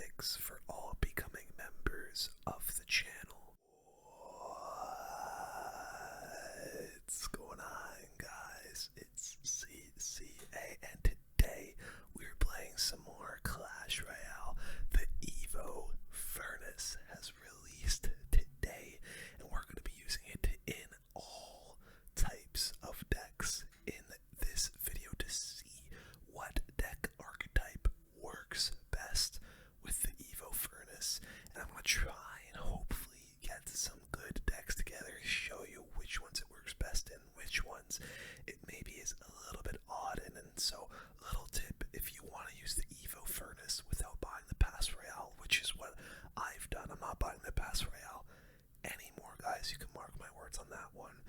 6 for all becoming members of the channel. What's going on, guys? It's CCA, and today we're playing some more Clash Royale. The EVO Furnace has released today, and we're going to be using it in all types of decks in this video to see what deck archetype works best with the EVO Furnace. And I'm going to try and hopefully get some good decks together, show you which ones it works best in, which ones it maybe is a little bit odd in. And so, little tip, if you want to use the EVO Furnace without buying the Pass Royale, which is what I've done, I'm not buying the Pass Royale anymore, guys. You can mark my words on that one.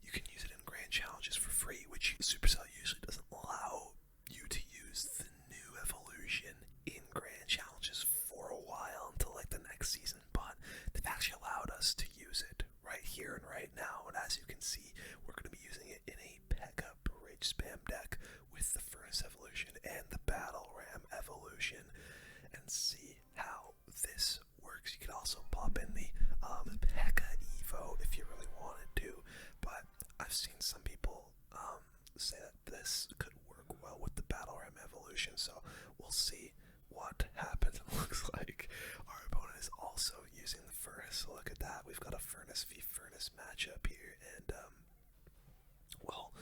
You can use it in grand challenges for free, which Supercell usually doesn't allow you to use the new evolution in grand challenges for a while until like the next season, but they've actually allowed us to use it right here and right now. And as you can see, we're going to be using it in a Pekka Bridge spam deck with the Furnace evolution and the Battle Ram evolution, and see how this works. You can also pop in the Pekka Evo if you really wanted to, but I've seen some people say that this could work well with the Battle Ram evolution, so we'll see what happens. It looks like our opponent is also using the Furnace, so look at that. We've got a Furnace v Furnace matchup here, and well,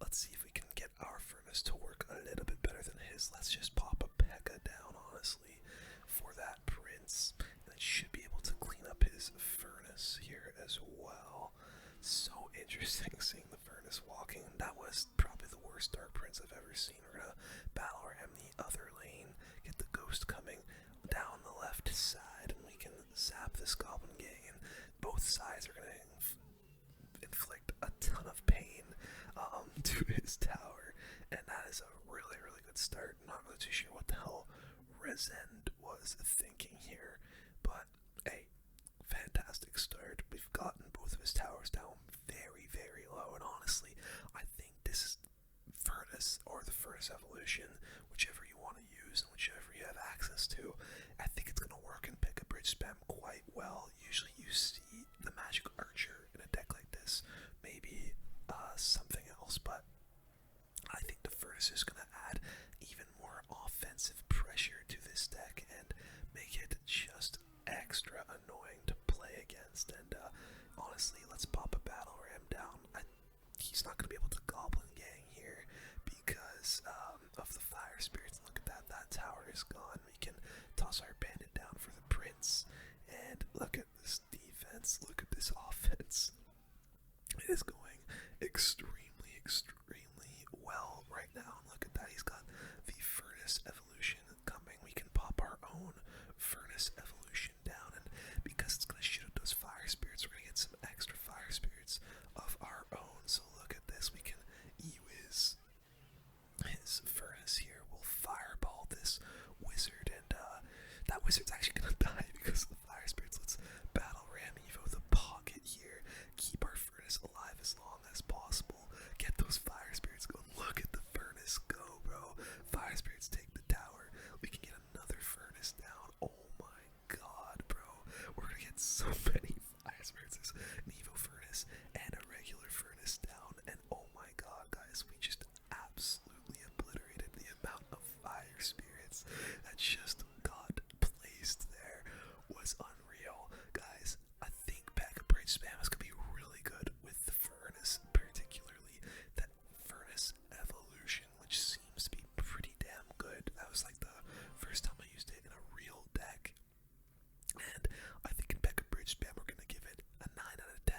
let's see if we can get our Furnace to work a little bit better than his. Let's just pop a Pekka down, honestly, for that Prince, and it should be able to clean up his Furnace here as well. So interesting seeing the Furnace walking. That was probably the worst Dark Prince I've ever seen. We're gonna Battle Ram the other lane, get the Ghost coming down the left side, and we can zap this Goblin Gang, and both sides are gonna inflict a ton of pain to his tower, and that is a really, really good start. Not really too sure what the hell Resend was thinking here, but hey, fantastic start. We've gotten both of his towers down very, very low, and honestly, I think this is Furnace or the Furnace evolution, whichever you want to use and whichever you have access to. I think it's going to work in Pekka Bridge spam quite well. Usually you see the Magic Archer in a deck like this, maybe something else, but I think the Furnace is going to add even more offensive pressure to this deck and make it just extra annoying to play against. And honestly, let's pop a Battle Ram down. He's not going to be able to Goblin Gang here because of the Fire Spirits. Look at that, that tower is gone. We can toss our Bandit down for the Prince, and look at this defense, look at this offense. It is going extremely, extremely well right now. Look at that, he's got the Furnace evolution coming. We can pop our own Furnace evolution down, and because it's going to shoot at those Fire Spirits, we're going to get some extra Fire Spirits of our own. So look at this, we can E-Wiz his Furnace here. We'll Fireball this Wizard, and that Wizard's actually going to die because of the Fire Spirits. Let's Battle Ram Evo the Pocket here, keep our Furnace alive as long as possible, get those Fire Spirits going. Look at the Furnace go, bro. Fire Spirits take the tower. We can get another Furnace down. Oh my god, bro. We're gonna get so many Fire Spirits. There's an EVO Furnace and a regular Furnace down, and oh my god, guys, we just absolutely obliterated the amount of Fire Spirits that just got placed there. Was unreal. Guys, I think Pekka Bridge spam is gonna be really good with the Furnace, particularly that Furnace evolution, which seems to be pretty damn good. That was like the first time I used it in a real deck, and I think in Pekka Bridge spam we're gonna give it a 9 out of 10,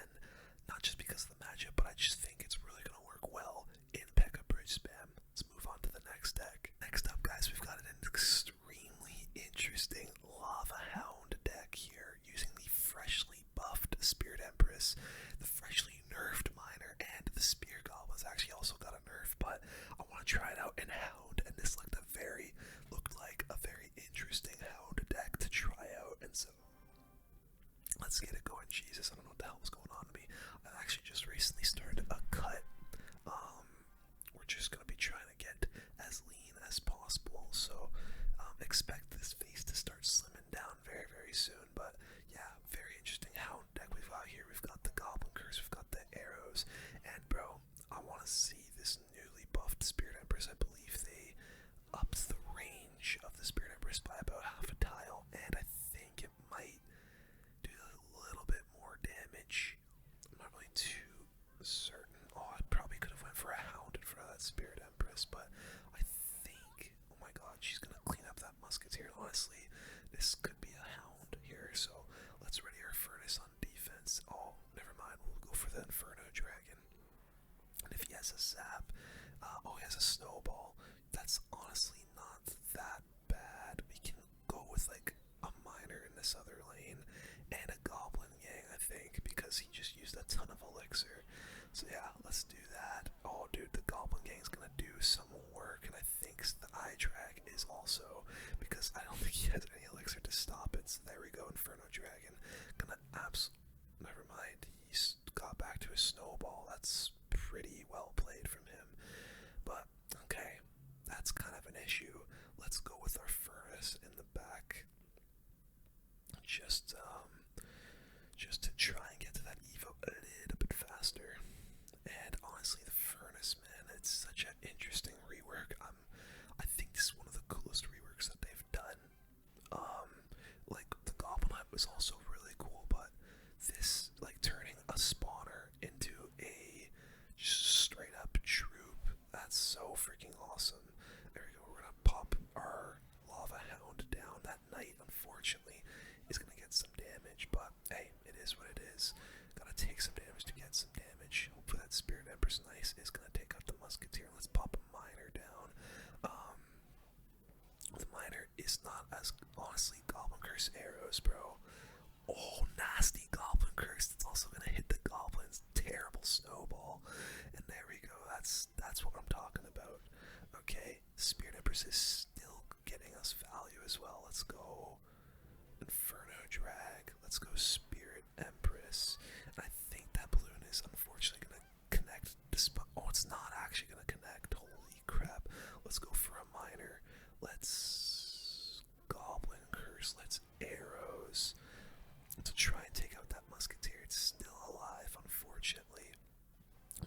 not just because of the matchup, but I just think it's really gonna work well in Pekka Bridge spam. Let's move on to the next deck. Next up, guys, we've got an extremely interesting Lava Hound deck here, using the freshly buffed Spirit Empress, the freshly nerfed Miner, and the Spear Goblin's actually also got a nerf, but I want to try it out in Hound, and this looked like a very interesting Hound deck to try out, and so let's get it going. Jesus, I don't know what the hell was going on to me. I actually just recently started a cut. We're just going to be trying to get as lean as possible, so expect this face to start slimming down very, very soon. But yeah, very interesting Hound deck we've got here. We've got the Goblin Curse, we've got the arrows, and bro, I want to see this newly buffed Spirit Empress. I believe they upped the range of the Spirit Empress by about half a tile, and I think it might do a little bit more damage. I'm not really too certain. Oh, I probably could have went for a Hound in front of that Spirit Empress, but I think, oh my god, she's gonna clean up that Musketeer. Honestly, this could be a Hound here, so let's ready our Furnace on defense. Oh, never mind, we'll go for the Inferno Dragon. And if he has a Zap, oh, he has a Snowball, that's honestly not that bad. We can go with like a Miner in this other lane and a Goblin Gang, I think, because he just used a ton of Elixir. So yeah, let's do that. Oh dude, the Goblin Gang's gonna do some work, and I think the Eye Drag is also, because I don't think he has any Elixir to stop it. So there we go, Inferno Dragon. Gonna never mind, he's got back to his Snowball. That's pretty well played from him. But okay, that's kind of an issue. Let's go with our Furnace in the back. Just to try and get to that EVO a little bit faster. And honestly, the Furnace, man, it's such an interesting rework. I think this is one of the coolest reworks that they've done. Like the Goblin Hut was also really cool, but this, like turning a spawner into a just straight up troop, that's so freaking awesome. There we go. We're gonna pop our Lava Hound down. That Knight, unfortunately, is gonna get some damage, but hey, it is what it is. Gotta take some damage to get some damage. Hopefully that Spirit Empress Nice is gonna take out the Musketeer. Let's pop a Miner down. The Miner is not as, honestly, Goblin Curse arrows, bro. Oh, nasty Goblin Curse. That's also gonna hit the Goblins. Terrible Snowball. And there we go. That's what I'm talking about. Okay, Spirit Empress is still getting us value as well. Let's go Inferno Drag. Let's go Spirit Empress. And I think that balloon is unfortunately gonna connect. Oh, it's not actually gonna connect. Holy crap. Let's go for a Miner. Let's Goblin Curse. Let's arrows to try and take out that Musketeer. It's still alive, unfortunately.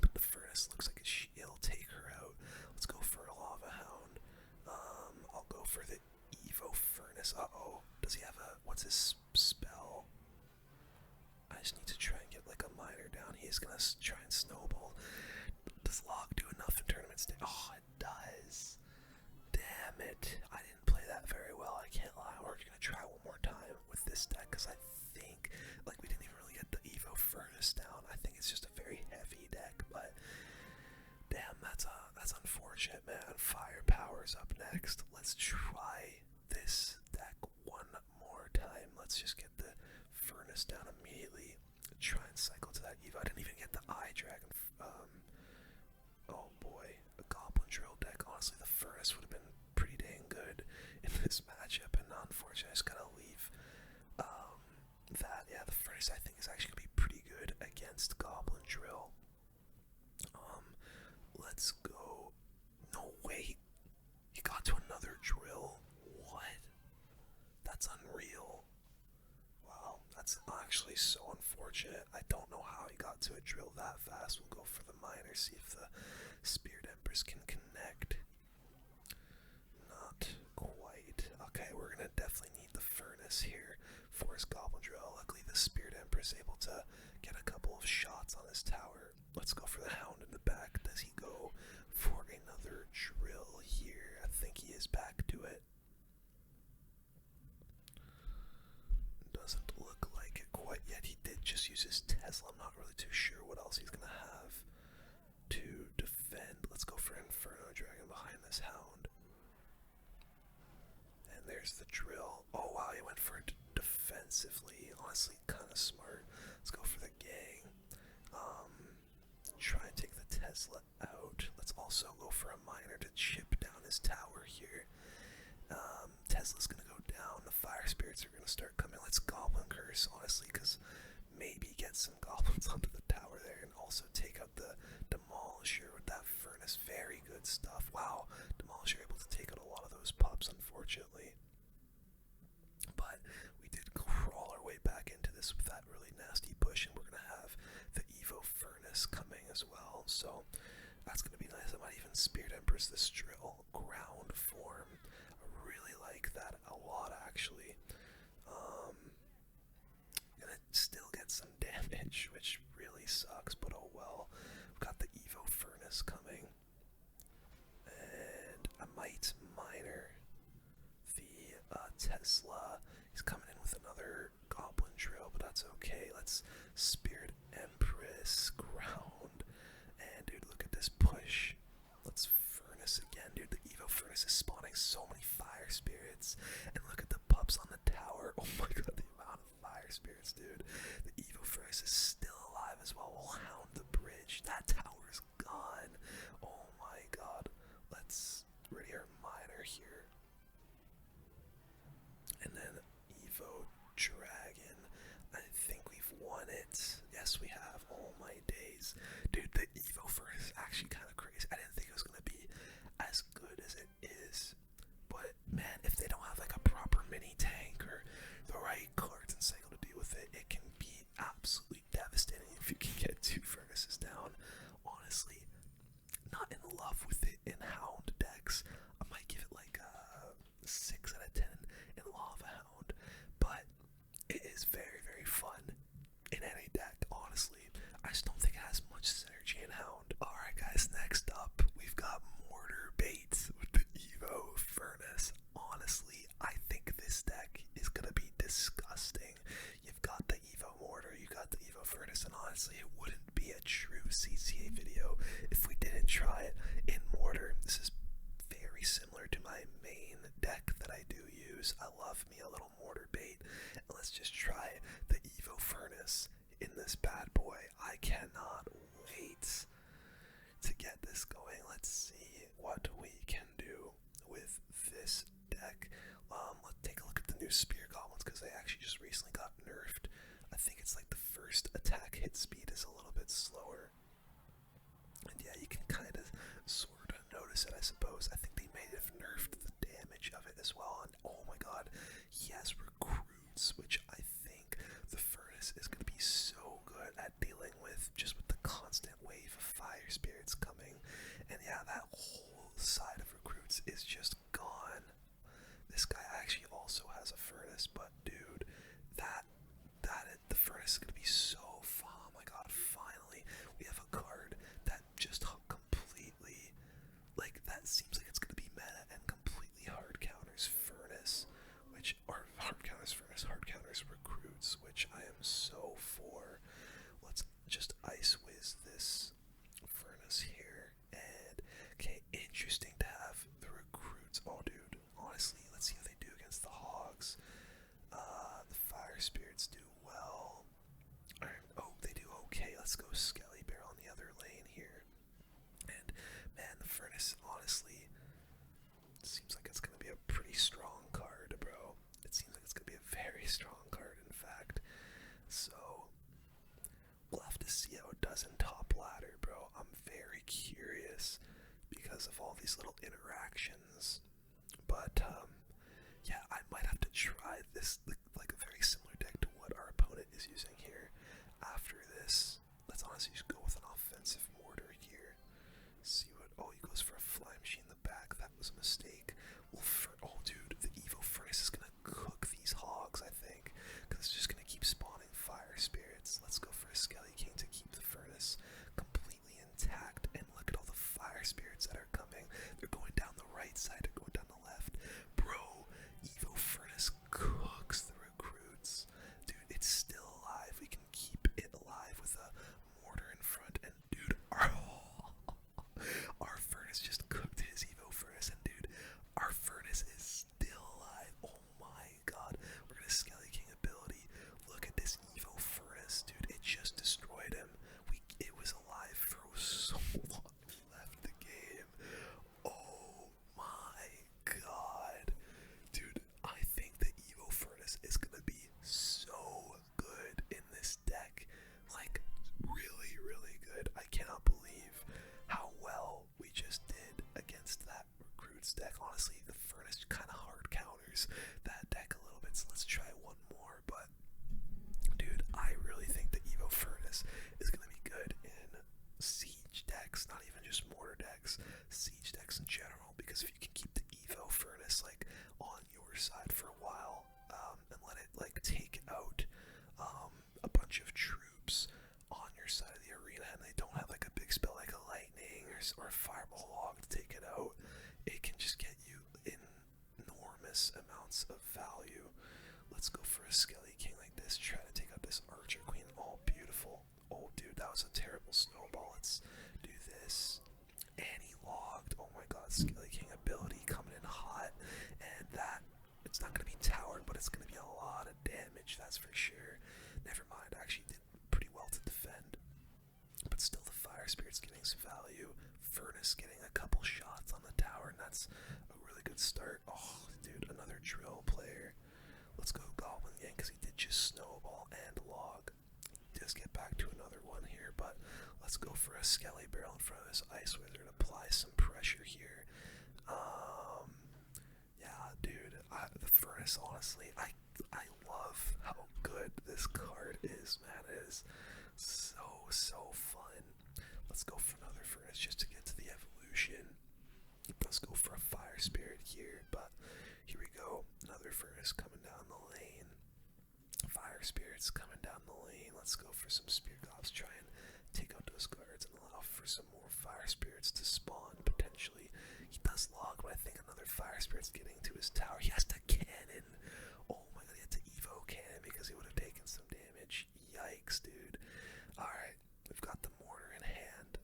But the Furnace looks like it'll take her out. Let's go for a Lava Hound. I'll go for the EVO Furnace. Uh-oh. Does he have what's his spell? I just need to try and get like a Miner down. He's gonna try and Snowball. Does Log do enough in tournaments? Oh, it does. Damn it. I didn't play that very well, I can't lie. We're gonna try one more time with this deck, because I think, like, we didn't even really get the EVO Furnace down. I think it's just a very heavy deck, but damn, that's unfortunate, man. Firepower's up next. Let's try this deck one more time. Let's just get the Furnace down immediately. Try and cycle to that EVO. I didn't even get the Eye Dragon. Oh boy, a Goblin Drill deck. Honestly, the Furnace would have been pretty dang good in this matchup, and unfortunately, I just gotta leave that. Yeah, the Furnace I think is actually gonna be pretty good against Goblin Drill. Let's go. No way. He got to another drill. What? That's unreal. Wow, that's actually so unfortunate. I don't know how he got to a drill that fast. We'll go for the Miner, see if the Spirit Empress can connect. Not quite. Okay, we're gonna definitely need the Furnace here for his Goblin Drill. Luckily, the Spirit Empress able to get a couple of shots on his tower. Let's go for the Hound in the back. Does he go for another drill here? I think he is back to it. Doesn't look like it quite yet. He did just use his Tesla. I'm not really too sure what else he's gonna have to defend. Let's go for Inferno Dragon behind this Hound. And there's the drill. Oh wow, he went for it defensively. Honestly, kind of smart. Let's go for the Gang. Try and take the Tesla out. Let's also go for a Miner to chip down his tower here. Tesla's gonna go down. The Fire Spirits are gonna start coming. Let's Goblin Curse, honestly, because maybe get some Goblins onto the tower there, and also take out the Demolisher with that Furnace. Very good stuff. Wow, Demolisher able to take out a lot of those pups, unfortunately. But we did crawl our way back into this with that really nasty push, and we're going to have the EVO Furnace coming as well. So that's going to be nice. I might even Spirit Empress this drill ground form. I really like that a lot, actually. Gonna still get some damage, which really sucks, but oh well. We've got the EVO Furnace coming. And I might miner the Tesla. He's coming in with another Goblin Drill, but that's okay. Let's Spirit Empress ground. And dude, look at this push. Let's Furnace again, dude. The EVO Furnace is spawning so many fire spirits. And look at the pups on the tower. Oh my god, the amount of fire spirits, dude. The EVO Furnace is still alive as well. We'll Hound the bridge. That tower is gone. Oh my god. Let's ready our miner here. And then EVO Dragon. I think we've won it. Yes, we have. Oh my days. Dude, the EVO Furnace is actually kind of crazy. I didn't think it was going to be as good as it is. But, man, if they don't have like a proper mini tank or the right cards and cycle to deal with it, it can be absolutely devastating if you can get 2 furnaces down. Honestly, not in love with it in Hound decks. I might give it like a 6 out of 10 in Lava Hound, but it is very, very fun in any deck, honestly. I just don't think it has much synergy in Hound. Alright guys, next up, we've got Mortar bait with the EVO Furnace. Honestly, I think this deck is gonna be disgusting. You've got the EVO Mortar, you got the EVO Furnace, and honestly, it wouldn't be a true CCA video if we didn't try it in Mortar. This is very similar to my main deck that I do use. I love me a little Mortar bait, and let's just try the EVO Furnace in this bad boy. I cannot wait to get this going. Let's see what we can do with this deck. Let's take a look at the new Spear Goblins, because they actually just recently got nerfed. I think it's like the first attack hit speed is a little bit slower. And yeah, you can kind of sort of notice it, I suppose. I think they may have nerfed the damage of it as well. And oh my god, he has recruits, which I think the Furnace is going to be so good at dealing with, just with the constant wave of fire spirits coming. And yeah, that whole side of recruits is just gone. This guy actually also has a Furnace, but dude, the Furnace is going to be so fun. Oh my god, finally we have a card that just completely, like, that seems like it's going to be meta and completely hard counters Furnace, which, or hard counters Furnace, hard counters recruits, which I am so for. Let's just ice whiz this Furnace here. And okay, interesting to have the recruits. Oh dude, honestly, let's see how they do against the hogs. The fire spirits do well. Oh, they do okay. Let's go Skelly Barrel on the other lane here. And man, the Furnace honestly seems like it's gonna be a pretty strong card, bro. It seems like it's gonna be a very strong card, in fact. So we'll have to see how it does in top ladder, bro. I'm very curious because of all these little interactions. But yeah, I might have to try this, like a very similar deck to what our opponent is using here. After this, let's honestly just go with an offensive Mortar here. See what, oh, he goes for a Fly Machine in the back. That was a mistake. Oh dude, the EVO Furnace is gonna cook these hogs, I think, because it's just gonna keep spawning fire spirits. Let's go for a Skelly King to keep the Furnace completely intact. And look at all the fire spirits that are coming. They're going down the right side, they're going down the left. Bro, EVO Furnace cooks the recruits. Dude, it's still alive. We can keep it alive with a Mortar in front. And dude, our Furnace just cooked his EVO Furnace. And dude, our Furnace is still alive. Oh my god. We're gonna Skelly King ability. Look at this EVO Furnace, dude. It just destroyed him. It was alive for so long. It left the game. Oh my god. Dude, I think the EVO Furnace is gonna be so good in this deck. Like, really, really good. I cannot believe how well we just did against that recruits deck. Honestly, the Furnace kind of hard counters that deck a little bit let's try one more. But dude, I really think the EVO Furnace is gonna be good in siege decks, not even just mortar decks, siege decks in general. Because if you can keep the EVO Furnace like on your side for a while, and let it like take out a bunch of troops on your side of the arena, and they don't have like a big spell like a lightning or a fireball log to take it out, it can just get you enormous amounts of value. Let's go for a Skelly King like this, try to take out this Archer Queen. Oh, beautiful. Oh, dude, that was a terrible snowball. Let's do this. And he logged. Oh my god, Skelly King ability coming in hot. And that, it's not going to be towered, but it's going to be a lot of damage, that's for sure. Never mind, I actually did pretty well to defend. But still, the Fire Spirit's getting some value. Furnace getting a couple shots on the tower, and that's a really good start. Oh, dude, another drill player. Let's go Goblin Giant, because he did just snowball and log. He does get back to another one here, but let's go for a Skelly Barrel in front of this Ice Wizard. Apply some pressure here. Yeah, dude, the Furnace, honestly, I love how good this card is, man. It is so fun. Let's go for another Furnace just to get to the evolution. Let's go for a Fire Spirit here, but here we go. Another Furnace coming down the lane. Fire Spirits coming down the lane. Let's go for some Spear Gobs. Try and take out those guards and allow for some more Fire Spirits to spawn, potentially. He does log, but I think another Fire Spirit's getting to his tower. He has to cannon. Oh my god, he had to EVO cannon because he would have taken some damage. Yikes, dude. Alright, we've got the Mortar in hand.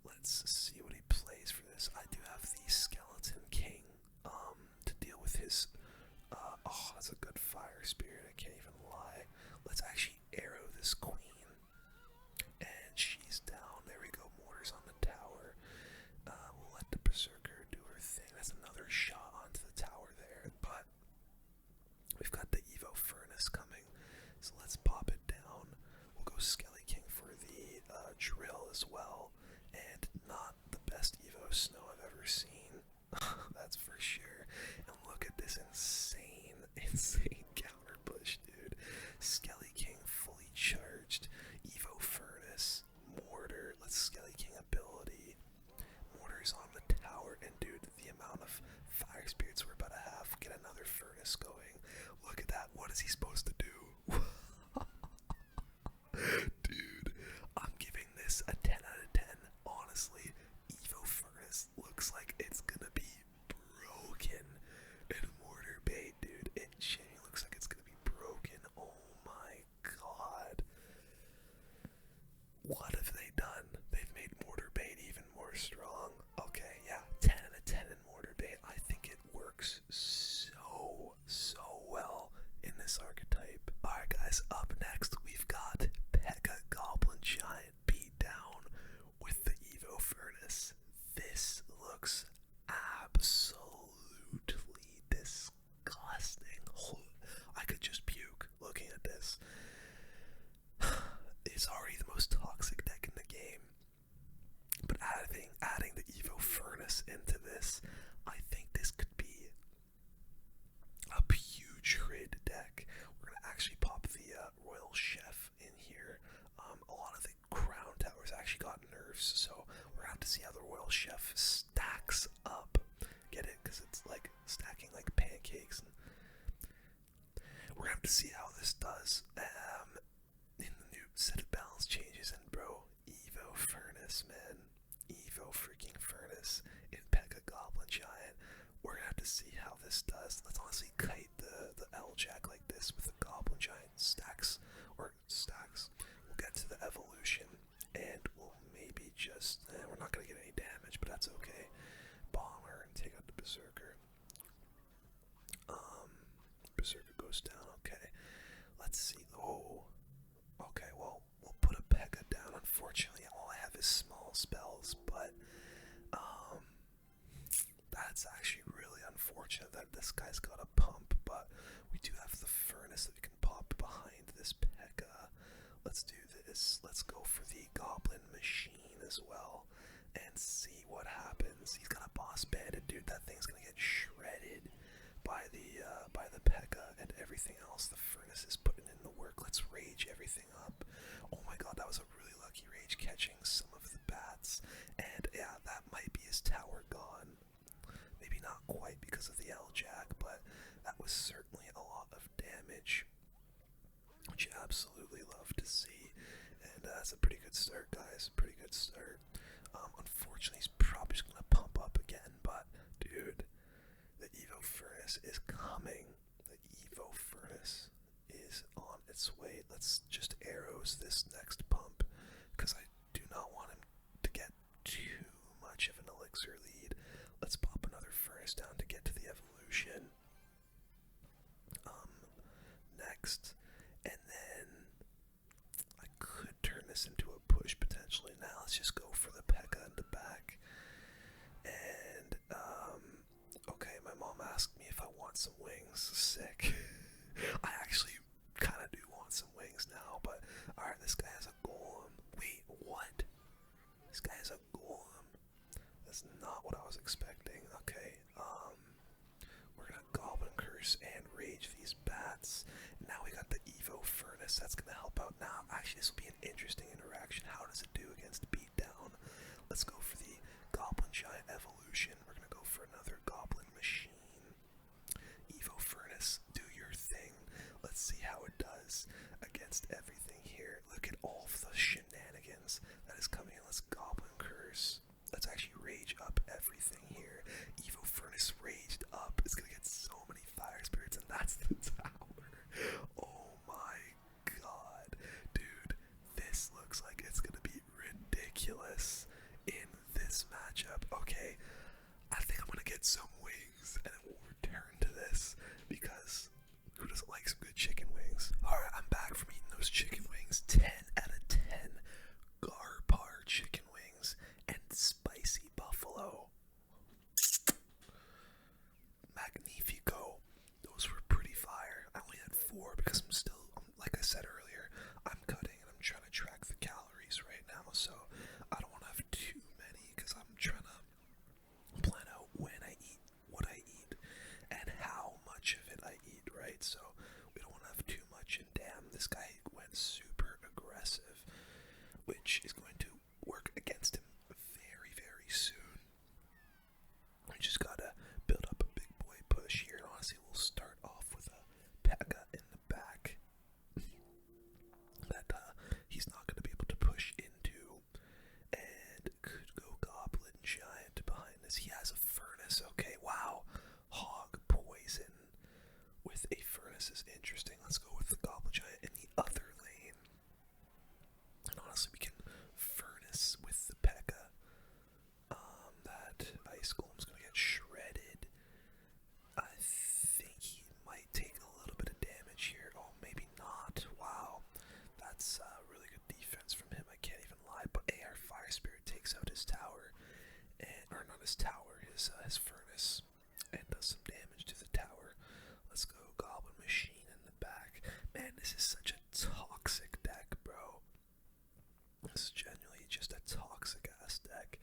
Let's see what he plays for this. I do have the Skeleton King to deal with his oh, that's a good Fire Spirit, I can't even lie. Let's actually arrow this queen, and she's down. There we go. Mortar's on the tower. We'll let the Berserker do her thing. That's another shot onto the tower there, but we've got the EVO Furnace coming, so let's pop it down. We'll go Skelly King for the drill as well, and not the best EVO snow I've ever seen. That's for sure. And look at this insane counter push, dude. Skelly King fully charged. EVO Furnace. Mortar. Let's Skelly King ability. Mortar's on the tower, and dude, the amount of Fire Spirits we're about to have. Get another Furnace going. Look at that. What is he supposed to do? Dude, I'm giving this a 10 out of 10. Honestly, EVO Furnace looks like it's gonna be broken in Mortar bait, dude. It genuinely looks like it's gonna be broken. Oh my god. What have they done? They've made Mortar bait even more strong. Okay, yeah, 10 out of 10 in Mortar bait. I think it works so well in this archetype. Alright guys, up next we've got Pekka Goblin Giant beatdown with the EVO Furnace. This looks absolutely disgusting. I could just puke looking at this. It's already the most toxic deck in the game, but adding the EVO Furnace into this, I think this could be a huge raid deck. We're gonna actually pop the Royal Chef in here. A lot of the crown towers actually got nerfs, so we're gonna have to see how the Royal Chef stacks up. Get it? Because it's like stacking like pancakes. And we're gonna have to see how this does in the new set of balance changes. And bro, EVO Furnace, man. EVO freaking Furnace in Pekka Goblin Giant. We're gonna have to see how this does. Let's honestly kite the L-Jack like this with the Goblin Giant stacks. We'll get to the evolution, and we'll maybe just, we're not gonna get any damage, but that's okay. Bomber and take out the Berserker. Berserker goes down, okay. Let's see, oh. Okay, well, we'll put a Pekka down. Unfortunately, all I have is small spells, but, that's actually really unfortunate that this guy's got a pump, but we do have the Furnace that we can pop behind this Pekka. Let's do this. Let's go for the Goblin Machine as well and see what happens. He's got a Boss Bandit, dude. That thing's gonna get shredded. by the Pekka and everything else. The Furnace is putting in the work. Let's rage everything up. Oh my god, that was a really lucky rage catching some of the bats. And yeah, that might be his tower gone. Maybe not quite because of the L-Jack, but that was certainly a lot of damage, which you absolutely love to see. And that's a pretty good start, guys. Pretty good start. Unfortunately, he's probably just going to pump up again, but dude, the EVO Furnace is coming. The EVO Furnace is on its way. Let's just arrows this next pump, because I do not want him to get too much of an elixir lead. Let's pop another Furnace down to get to the evolution. Next, and then I could turn this into a push potentially. Now let's just go for the Pekka in the back. And okay, my mom asked me if I want some wings. Sick. I actually kind of do want some wings now, but alright, this guy has a golem. Wait, what? This guy has a golem. That's not what I was expecting. Okay, we're gonna Goblin Curse and Rage these bats. Now we got the EVO Furnace. That's gonna help out now. Actually, this will be an interesting interaction. How does it do against beatdown? Let's go for the Goblin Giant evolution. We're gonna go for another Goblin Machine. EVO Furnace, do your thing. Let's see how it does against everything here. Look at all of the shenanigans that is coming in. Let's Goblin Curse. Let's actually rage up everything here. EVO Furnace raged up. It's gonna get so many fire spirits, and that's the tower. Oh my god. Dude, this looks like it's gonna be ridiculous in this matchup. Okay, I think I'm gonna get some wings, and then we'll return to this, because who doesn't like some good chicken wings? Alright, I'm back from eating those chicken wings. 10 out of 10 Garpar chicken wings and spicy buffalo. Magnifico. Those were pretty fire. I only had 4 because I'm still, like I said earlier, I'm cutting and I'm trying to track the calories right now, so I don't want to have too many because I'm trying to plan out when I eat, what I eat, and how much of it I eat, right? So we don't want to have too much, and damn, this guy went super aggressive, which is going to work against him very, very soon. We just gotta build up a big boy push here, and honestly, we'll start off with a Pekka in the back that he's not gonna be able to push into, and could go Goblin Giant behind this. He has a Furnace. Okay, wow. Hog Poison with a Furnace is interesting. Let's go with the Goblin Giant in the other lane. And honestly, we can Furnace with the Pekka. That Ice Golem's gonna get shredded. I think he might take a little bit of damage here. Oh, maybe not. Wow. That's really good defense from him. I can't even lie. But AR Fire Spirit takes out his tower. Or not his tower, his Furnace. And does some damage to the tower. Let's go Goblin Machine in the back. Man, this is such a toxic deck, bro. This is genuinely just a toxic ass deck.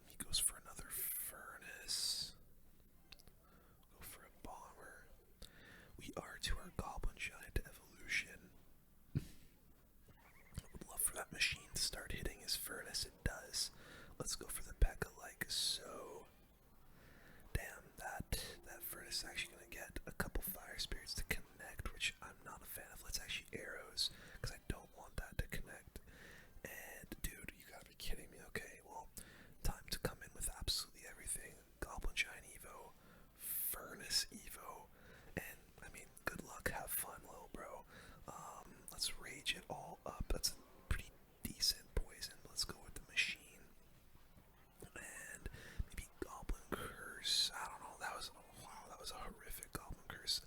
He goes for another Furnace. Go for a Bomber. We are to our Goblin Giant evolution. I would love for that machine to start hitting his Furnace. It does. Let's go for the Pekka like so. Damn, that Furnace is actually going to get a couple Fire Spirits to connect, which I'm not a fan of. Let's actually arrows, because I don't want that to connect. And dude, you gotta be kidding me. Okay, well, time to come in with absolutely everything. Goblin Giant Evo, Furnace Evo, and I mean, good luck, have fun, little bro. Let's rage it all up. That's a pretty decent poison. Let's go with the machine. And maybe Goblin Curse. I don't know, that was a horrific Goblin Curse.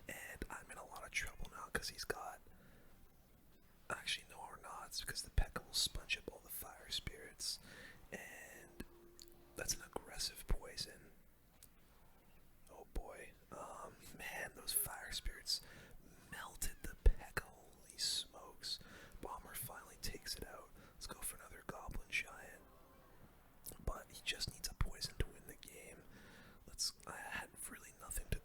And I'm in a lot of trouble now because he's got, actually no, we're not. It's because the Pekka will sponge up all the Fire Spirits, and that's an aggressive poison. Oh boy. Man, those Fire Spirits melted the Pekka. Holy smokes. Bomber finally takes it out. Let's go for another Goblin Giant. But he just needs a poison to win the game. I had really nothing to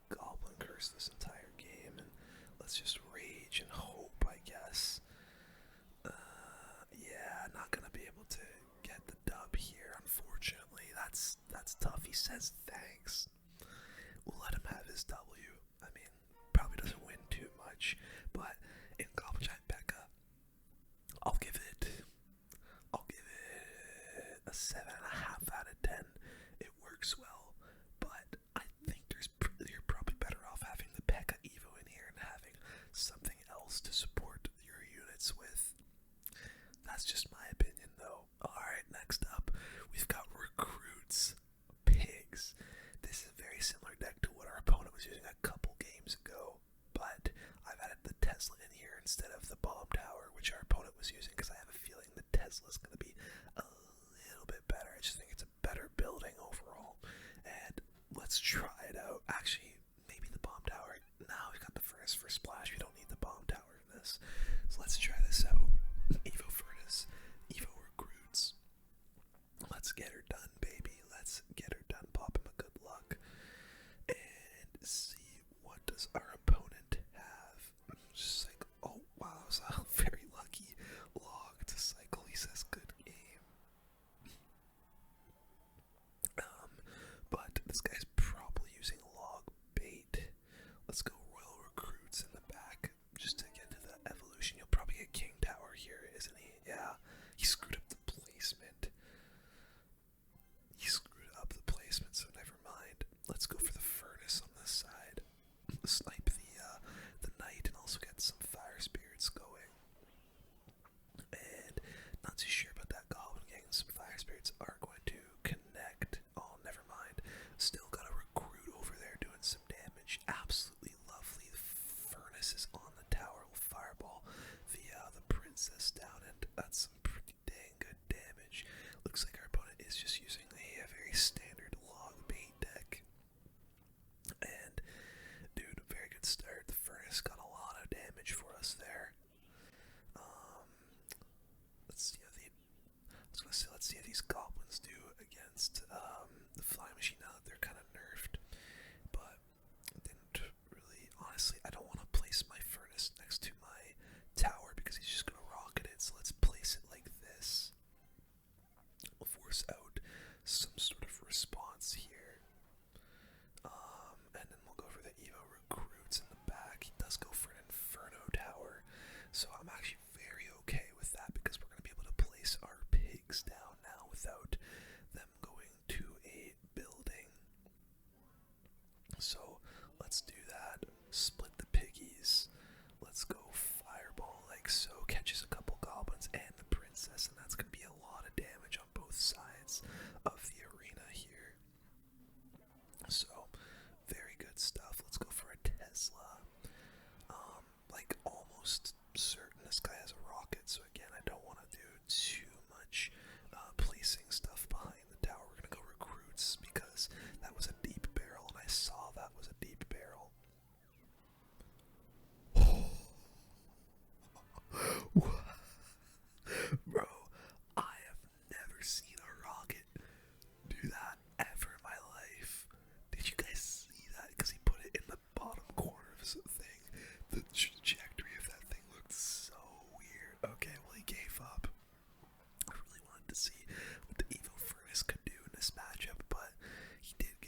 says thanks. We'll let him have his W. I mean, probably doesn't win too much, but in Goblin Giant Pekka, I'll give it a 7.5 out of 10. It works well, but I think you're probably better off having the Pekka Evo in here and having something else to support your units with. That's just my opinion, though. Alright, next up, we've got Recruits Pigs. This is a very similar deck to what our opponent was using a couple games ago, but I've added the Tesla in here instead of the Bomb Tower, which our opponent was using, because I have a feeling the Tesla's going to be a little bit better. I just think it's a better building overall, and let's try it out. Actually, maybe the Bomb Tower. Now we've got the Furnace for Splash. We don't need the Bomb Tower in this, so let's try this out. EVO Furnace, EVO Recruits. Let's get her done, baby. Let's get her done. Pop him a good luck. And see, what does our opponent have? Just like, oh wow, that was a very lucky log to cycle. He says good game. But this guy's probably using log bait. Let's go Royal Recruits in the back just to get to the evolution. You'll probably get King Tower here, isn't he? Yeah, he screwed up the placement. So never mind. Let's go for the Furnace on this side. Snipe the Knight and also get some Fire Spirits going. And not too sure about that Goblin gang. Some Fire Spirits are going to connect. Oh, never mind. Still got a Recruit over there doing some damage. Absolutely lovely. The Furnace is on the tower. Will fireball the Princess down, and that's some pretty dang good damage. Looks like our opponent is just using a very standard log bait deck. And dude, very good start. The Furnace got a lot of damage for us there. Let's see how these goblins do against the Flying Machine now that they're kind of nerfed. But didn't really, honestly, I don't want to place my Furnace next to my tower because he's just gonna rocket it. So let's place it like this. We'll force out some sort of response here. And then we'll go for the EVO Recruits in the back. He does go for an Inferno Tower. So I'm actually very okay with that because we're going to be able to place our pigs down now without them going to a building. So let's do that. Split the piggies. Let's go Fireball like so. Catches a couple goblins and the Princess, and that's going to be a lot of damage on both sides of the arena here. So, very good stuff. Let's go for a Tesla. Like almost certain this guy has a rocket, so again, I don't want to do too much placing stuff behind the tower. We're going to go Recruits because that was a deep barrel, and I saw that was a deep barrel. Bro, I have never seen a rocket do that ever in my life. Did you guys see that? Because he put it in the bottom corner of the thing. The trajectory of that thing looked so weird. Okay, well, he gave up. I really wanted to see what the EVO Furnace could do in this matchup, but he did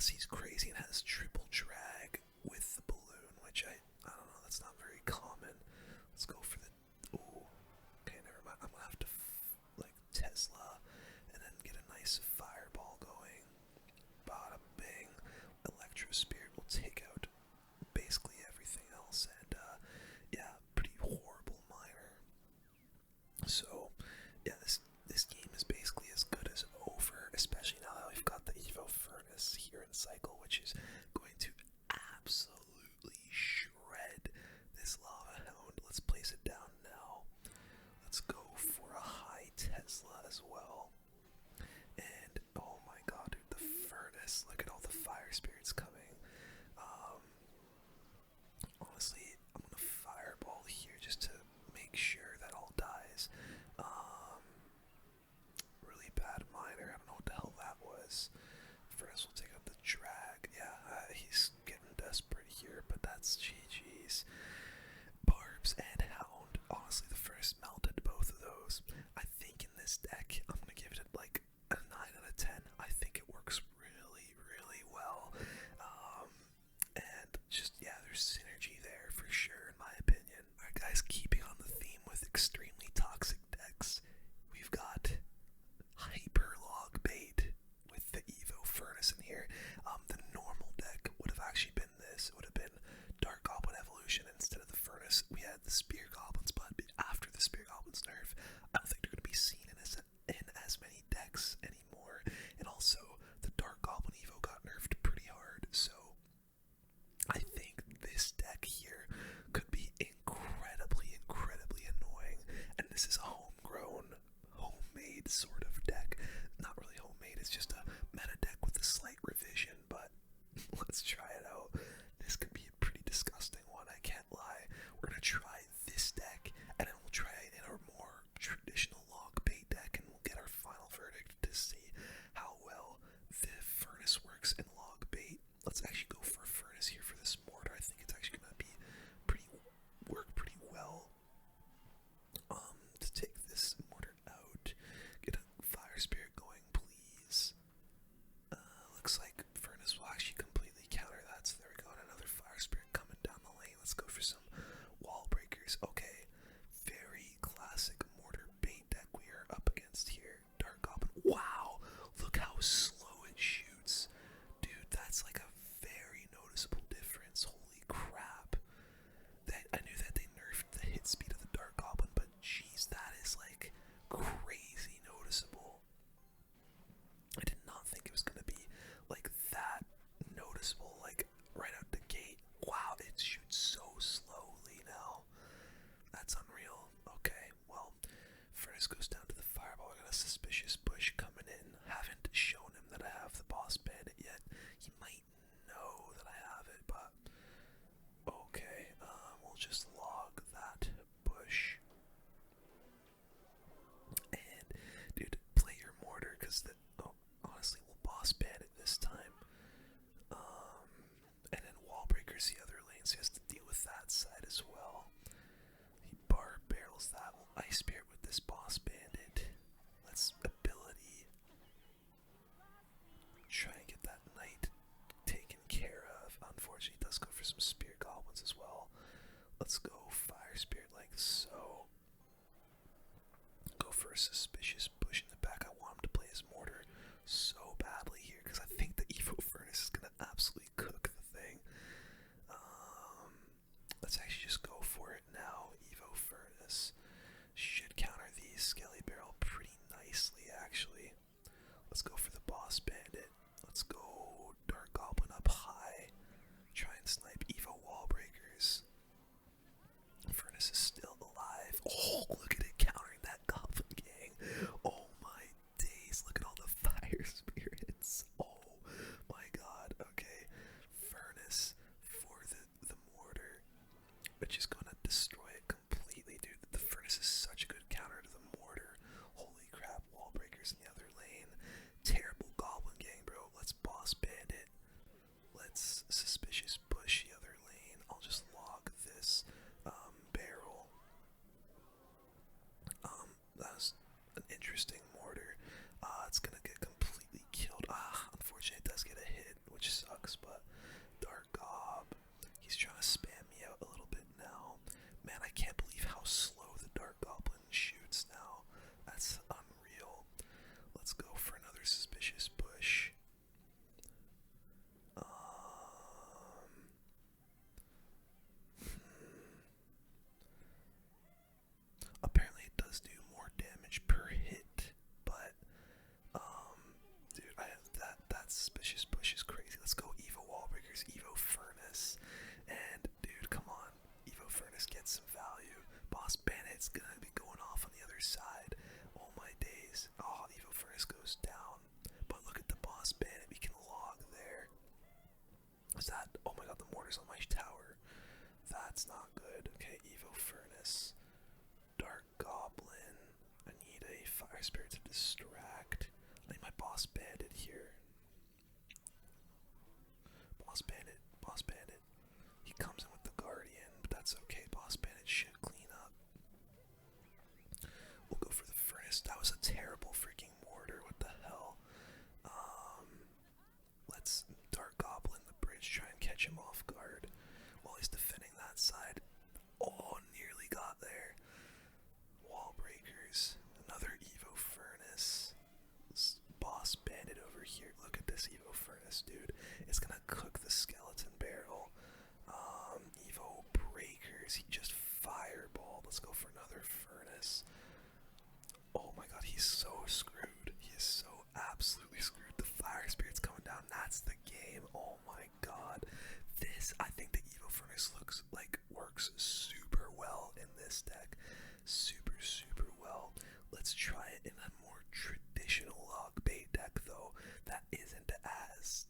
unless he's crazy and has triple drag with the balloon, which I don't know, that's not very common. Let's go for the, ooh, okay, never mind. I'm gonna have to like Tesla and then get a nice fireball going. Bada bing. Electro Spirit will take out basically everything else, and yeah, pretty horrible miner. So yeah, this game is basically as good as over, especially now that we've got the EVO Furnace here in cycle, which is going to absolutely shred this Lava Hound. Let's place it down now. Let's go for a high Tesla as well. And oh my god, dude, the Furnace, look at all the fire spirits coming. Honestly, I'm gonna fireball here just to make sure that all dies. Really bad miner, I don't know what the hell that was. Furnace will take out the drag. Yeah, he's getting desperate here, but that's GG's. Barbs and Hound. Honestly, the first melted both of those. I think in this deck, I'm gonna give it like a 9 out of 10. I think it works really, really well. And just, yeah, there's synergy there for sure, in my opinion. Alright, guys, keeping on the theme with extremely toxic decks, we've got Hyperlog Bait with the EVO Furnace in here. The normal deck would have actually been this. It would have been Dark Goblin Evolution instead of the Furnace. We had the Spear Goblins, but after the Spear Goblins nerf, I don't think they're going to be seen in as many decks anymore. And also, the Dark Goblin Evo got nerfed pretty hard, so I think this deck here could be incredibly, incredibly annoying. And this is a homegrown, homemade sort of deck. Not really homemade, it's just a meta deck with a slight revision, but let's try it out. This could be a pretty disgusting one, I can't lie. We're gonna try this deck, and then we'll try it in our more traditional log bait deck, and we'll get our final verdict to see how well the Furnace works in log bait. Let's actually go for a Furnace here for this Mortar. I think it's actually gonna be work pretty well. To take this Mortar out, get a Fire Spirit going, please. Looks like Furnace will actually completely counter that, so there we go, and another Fire Spirit coming down the lane. Let's go for some wall breakers. Okay, very classic Mortar bait deck we are up against here. Dark Goblin, wow, look how slow it shoots. Dude, that's like a very noticeable difference. Holy crap. I knew that they nerfed the hit speed of the Dark Goblin, but jeez, that is like crazy noticeable. I did not think it was going to be like that noticeable, like right out the gate. Wow, it shoots so slowly now. That's unreal. Okay, well, Furnace goes down to the fireball. I got a suspicious bush coming in. Haven't shown him that I have the boss bandit yet. He might know that I have it, but okay, we'll just log that bush. And, dude, play your Mortar, because honestly, we'll boss bandit this time. And then wall breakers the other lane, so he has to deal with that side as well. He bar barrels that. We'll ice spirit with this boss bandit. Let's ability. Try and get that knight taken care of. Unfortunately, he does go for some spear goblins as well. Let's go Fire Spirit like so. Go for a suspicious bush in the back. I want him to play his Mortar so badly here, because I think the EVO Furnace is going to absolutely cook the thing. Let's actually just go for it now. EVO Furnace should counter the Skelly Barrel pretty nicely, actually. Let's go for the boss bandit. Let's go Dark Goblin up high. Try and snipe EVO wall breakers. Furnace is still alive. Oh, look at it countering that Goblin Gang. Oh my days, look at all the fire spirits. Oh my god. Okay, Furnace for the Mortar, which is gonna destroy it completely, dude. The Furnace is such a good counter to the Mortar. Holy crap, wall breakers in the other lane. Terrible Goblin Gang, bro. Let's boss bandit. Let's suspicious bush the other lane. I'll just log this barrel. That was an interesting Mortar. It's gonna get completely killed. Unfortunately, it does get a hit, which is there's EVO Furnace. And, dude, come on. EVO Furnace gets some value. Boss Bandit's gonna be going off on the other side. Oh my days. Oh, EVO Furnace goes down. But look at the Boss Bandit. We can log there. Is that? Oh my god, the Mortar's on my tower. That's not good. Okay, EVO Furnace. Dark Goblin. I need a Fire Spirit to distract. I need my Boss Bandit here. Boss Bandit. Boss Bandit. He comes in with the Guardian, but that's okay. Boss Bandit should clean up. We'll go for the Furnace. That was a terrible freaking Mortar. What the hell? Let's Dark Goblin the bridge, try and catch him off guard while he's defending that side. Oh, nearly got there. Wall breakers. Another EVO Furnace. Boss Bandit over here. Look at this EVO Furnace, dude. It's gonna cook the skeleton barrel. EVO breakers. He just fireballed. Let's go for another Furnace. Oh my god, he's so screwed. He is so absolutely screwed. The Fire Spirit's coming down. That's the game. Oh my god. This, I think the EVO Furnace works super well in this deck. Super, super well. Let's try it in a more traditional log bait deck, though. That isn't as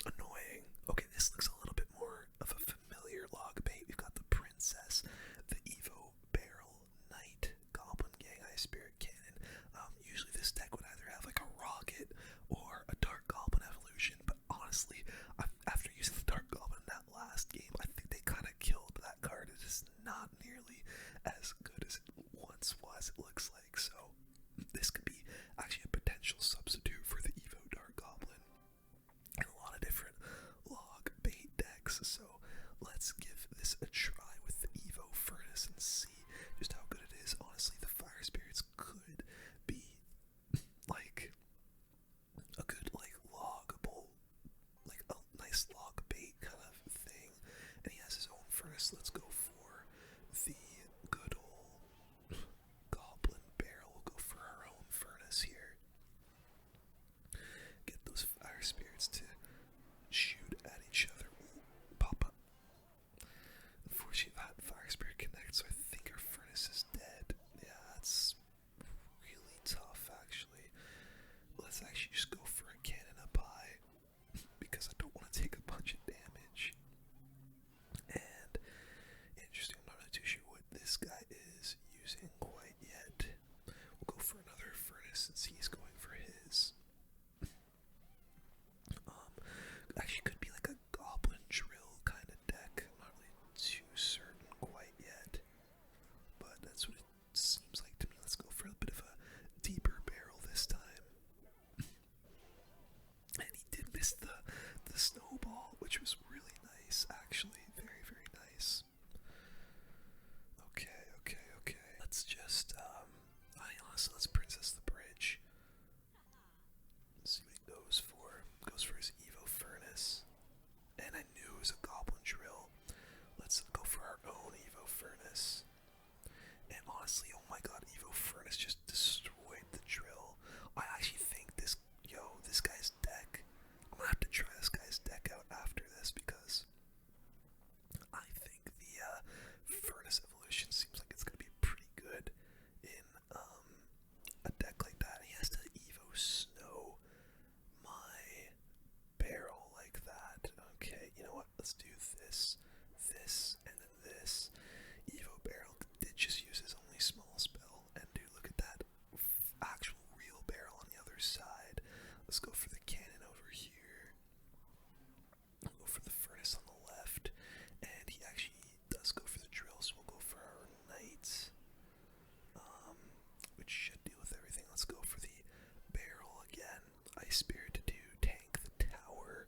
annoying. Okay, this looks a little bit more of a familiar log bait. We've got the Princess, the EVO Barrel Knight, Goblin Gang, Ice Spirit Cannon. Usually this deck would either have like a Rocket or a Dark Goblin evolution, but honestly, after using the Dark Goblin in that last game, I think they kind of killed that card. It is not nearly as good as it once was, it looks like. So this could be actually a potential substitute for the EVO Dark Goblin in a lot of different log bait decks. So let's give this a try with the EVO Furnace and see just how good it is. Honestly, the Fire Spirits could be like a good loggable, like a nice log bait kind of thing. And he has his own Furnace. Let's go for the good old Goblin Barrel. We'll go for our own Furnace here. Get those Fire Spirits to shoot at each other. Ooh, pop up. Unfortunately, that Fire Spirit connects, so I think our Furnace is dead. Yeah, that's really tough, actually. Let's actually just go for a cannon up high, because I don't want to take a bunch of damage. And, interesting, I'm not really too sure what this guy is using quite yet. We'll go for another Furnace since he's going for his. Actually could be like a Goblin Drill kind of deck. I'm not really too certain quite yet, but that's what it seems like to me. Let's go for a bit of a deeper barrel this time. And he did miss the snowball, which was really nice, actually. Very, very nice. Okay. Let's just, honestly, let's Princess the Bridge. Let's see what he goes for. Goes for his EVO Furnace. And I knew it was a Goblin Drill. Let's go for our own EVO Furnace. And honestly, oh my god, EVO Furnace just destroyed the drill. I actually think this guy's deck, I'm gonna have to try this guy's deck out after this, because I think the Furnace evolution seems like it's gonna be pretty good in a deck like that. He has to EVO Snow my barrel like that. Okay, you know what? Let's do this, and then this. EVO Barrel did just use his only small spell, and dude, look at that actual real barrel on the other side. Let's go for the cannon over here. We'll go for the Furnace on the left, and he actually does go for the drill, so we'll go for our Knight, which should deal with everything. Let's go for the barrel again. Ice Spirit to do tank the tower.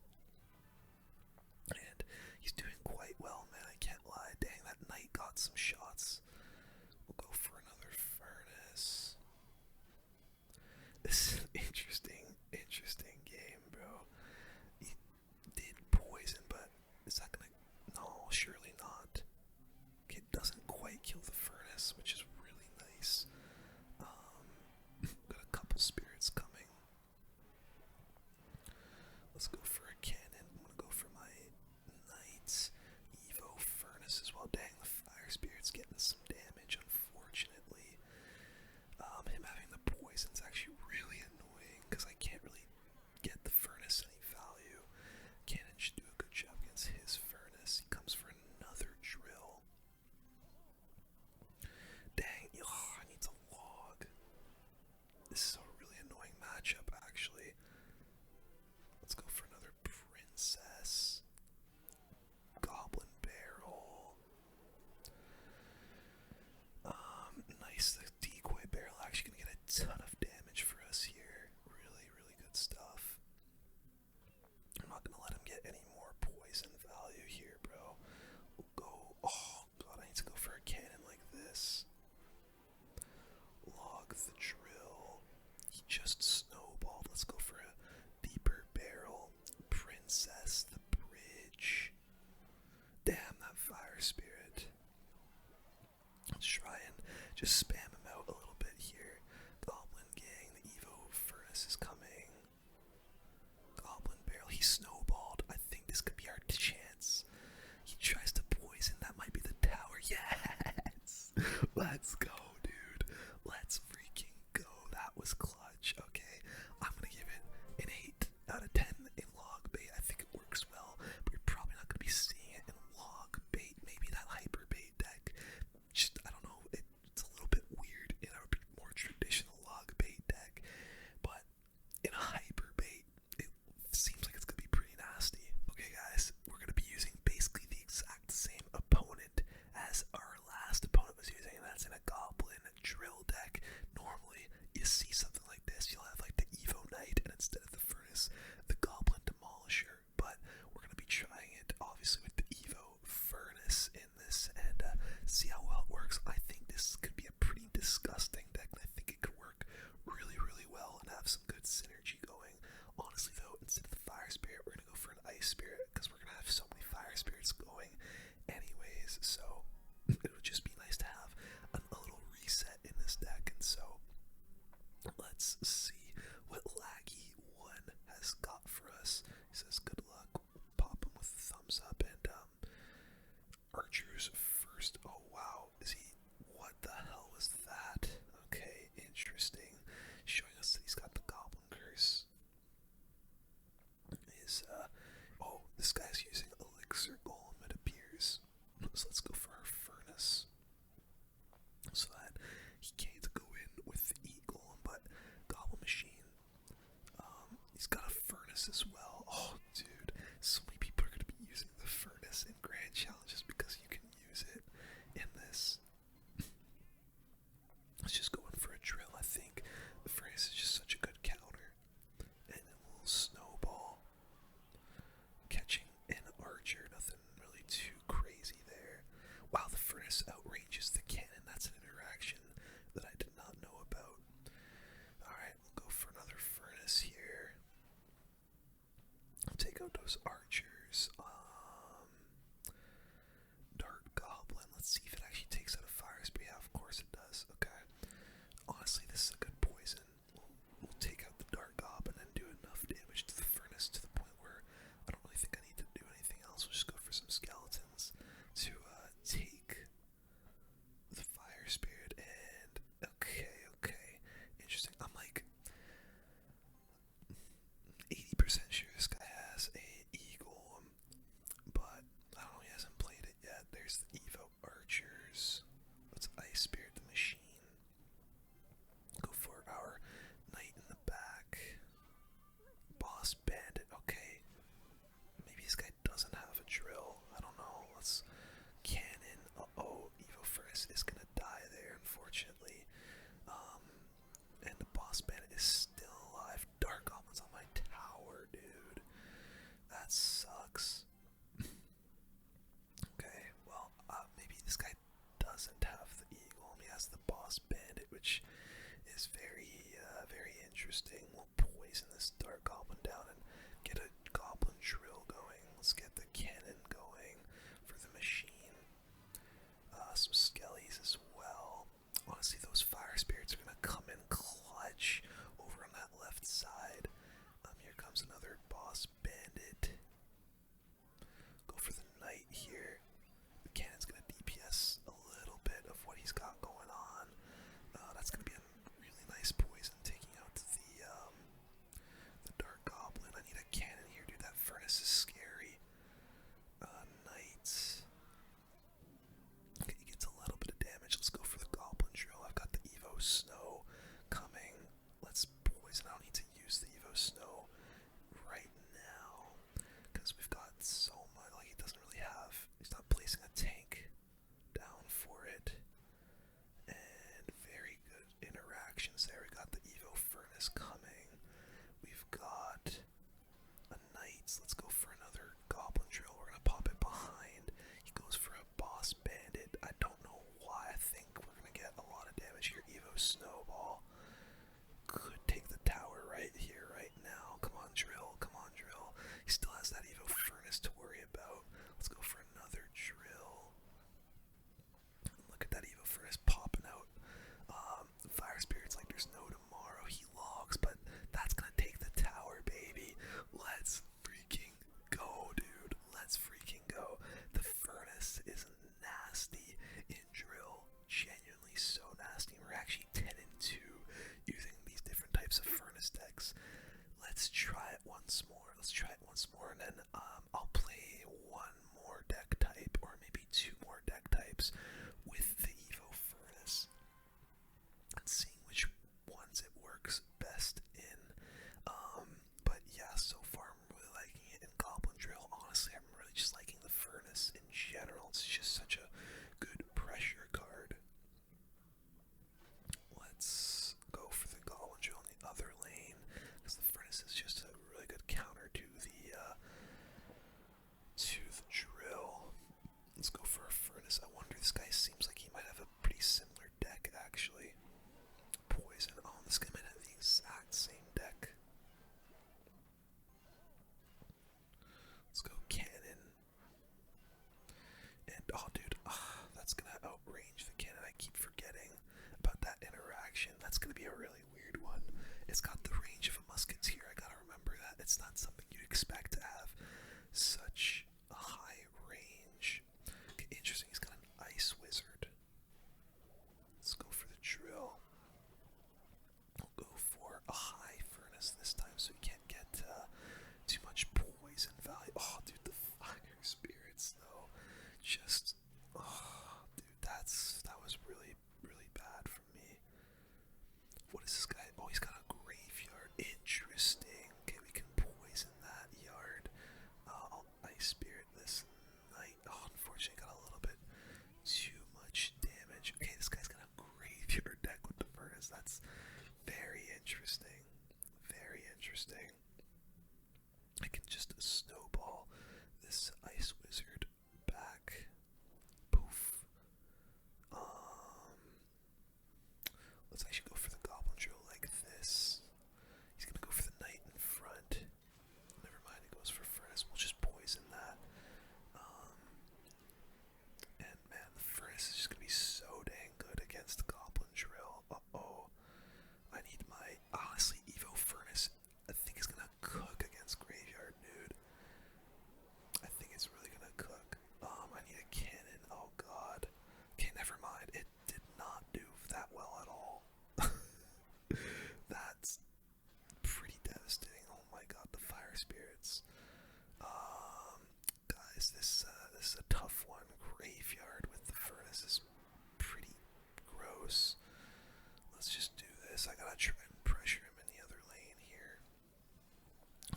And he's doing quite well, man, I can't lie. Dang, that Knight got some shots. We'll go for another Furnace. This is an interesting game, bro. He did poison, but is that gonna... No, surely not. Okay, it doesn't quite kill the Furnace, which is really nice. Got a couple spirits coming. Let's go for a cannon. I'm gonna go for my spirit's getting some damage, unfortunately. Him having the poison's actually really annoying because I can't really get the furnace any value. Cannon should do a good job against his furnace. He comes for another drill. Dang, I need to log. This is a really annoying matchup, actually. Let's go for another princess. Goblin barrel. Nice. The decoy barrel actually gonna get a ton of damage for us here. Really, really good stuff. I'm not gonna let him get any more poison value here, bro. We'll go. Oh god, I need to go for a cannon like this. Log the drill. He just snowballed. Let's go for a beeper barrel. Princess, the bridge. Damn, that fire spirit. Let's try and just spam him out a little bit here. Goblin gang, the EVO furnace is coming. Goblin barrel, he snowballed. I think this could be our chance. He tries to poison, that might be the tower. Yes! Let's go, dude. Let's freaking go. That was clutch. Okay, I'm gonna give it an 8 out of 10 in log bait. I think it works well, but you're probably not gonna be seeing it in log bait. Maybe that hyper bait deck. Just, I don't know, it's a little bit weird in our more traditional log bait deck, but in a hyper bait, it seems like it's gonna be pretty nasty. Okay guys, we're gonna be using basically the exact same opponent as our last opponent was using, and that's in a Goblin Drill deck. Normally, you see something like this, you'll have like the Evo Knight, and instead of the furnace, the Goblin Demolisher, but we're gonna be trying it obviously with the Evo Furnace in this, and see how well it works. I think this could be a pretty disgusting deck, and I think it could work really, really well and have some good synergy going. Honestly though, instead of the fire spirit, we're gonna go for an ice spirit because we're gonna have so many fire spirits going anyways, so it would just be nice to have a little reset in this deck. And so let's see what Laggy One has got for us. He says good luck, pop him with a thumbs up, and Archer's first. Oh wow, is he, what the hell was that? Okay, interesting. Showing us that he's got the Goblin Curse. Oh, this guy's using Elixir Golem, it appears. So let's go for our Furnace. So that he can't go in with the E-Golem, but Goblin Machine. He's got a Furnace as well. Oh, dude, so many people are going to be using the Furnace in Grand Challenges because you can use it in this. Let's just go in for a drill, I think. The Furnace is just such a good counter. And then we'll snowball. Catching an Archer, nothing really too crazy there. Wow, the Furnace outranges the cannon. That's an interaction that I did not know about. Alright, we'll go for another Furnace here. I'll take out those Archers. Dark Goblin. Let's see if it actually takes out a fire spirit. Yeah, of course it does. Okay. Honestly, this is a good poison. We'll take out the Dark Goblin and do enough damage to the Furnace to the point where I don't really think I need to do anything else. We'll just go for some skeletons to take the fire spirit. And okay, interesting. I'm like 80% sure this guy has a E-Golem, but I don't know, he hasn't played it yet. There's the Evo Archers. Let's Ice Spirit the Machine. Go for our Knight in the back. Boss Bandit. Okay, maybe this guy doesn't have a drill. I don't know. Let's cannon. Uh-oh, Evo Furnace is gonna die there, unfortunately. And the Boss Bandit is still alive. Dark Goblin's on my tower, dude. That sucks. Okay, well, maybe this guy doesn't have the Eagle. He has the Boss Bandit, which is very interesting. We'll poison this Dark Goblin down and get a Goblin Drill going. Let's get the cannon going for the machine. Some skellies as well. Honestly, those fire spirits are gonna come in clutch over on that left side. Here comes another Boss Bandit. Go for the Knight here. The cannon's gonna DPS a little archetypes with the EVO Furnace and seeing which ones it works best in. But yeah, so far I'm really liking it in Goblin Drill. Honestly, I'm really just liking the Furnace in general. It's just such a good pressure card. Let's go for the Goblin Drill in the other lane, because the Furnace is just a really good counter to the Drill. Let's go for a Furnace. I wonder, this guy seems like he might have a pretty similar deck, actually. Poison. Oh, this guy might have the exact same deck. Let's go Cannon. And, oh dude, that's gonna outrange the Cannon. I keep forgetting about that interaction. That's gonna be a really weird one. It's got the range of a Musketeer. I gotta remember that. It's not something you'd expect to have such a high range. Okay, interesting. He's got an Ice Wizard. Let's go for the Drill. We'll go for a high Furnace this time so we can't get too much poison value. Oh, dude, the Fire Spirits, though. Just, oh, dude, that was really, really bad for me. What is this guy? Oh, he's got a Graveyard. Interesting. Okay, we can poison that yard. I'll Ice Spirit this night. Oh, unfortunately, got a little bit too much damage. Okay, this guy's got a Graveyard deck with the Furnace. That's very interesting. Very interesting. I can just snowball this Ice Wizard back. Poof. Let's actually go for the Goblin Drill like this. He's gonna go for the Knight in front. Never mind, he goes for Furnace. We'll just poison that. And man, the Furnace is just gonna be so dang good against the Goblin Drill. Uh-oh. I need my, honestly, EVO Furnace, I think it's gonna cook against Graveyard, dude. I think it's really gonna cook. I need a Cannon. Oh god. Okay, never mind. It did not do that well at all. That's pretty devastating. Oh my god, the Fire Spirits. Guys, this is a tough one. Graveyard with the Furnace is pretty gross. Let's just do this. I gotta try and pressure him in the other lane here,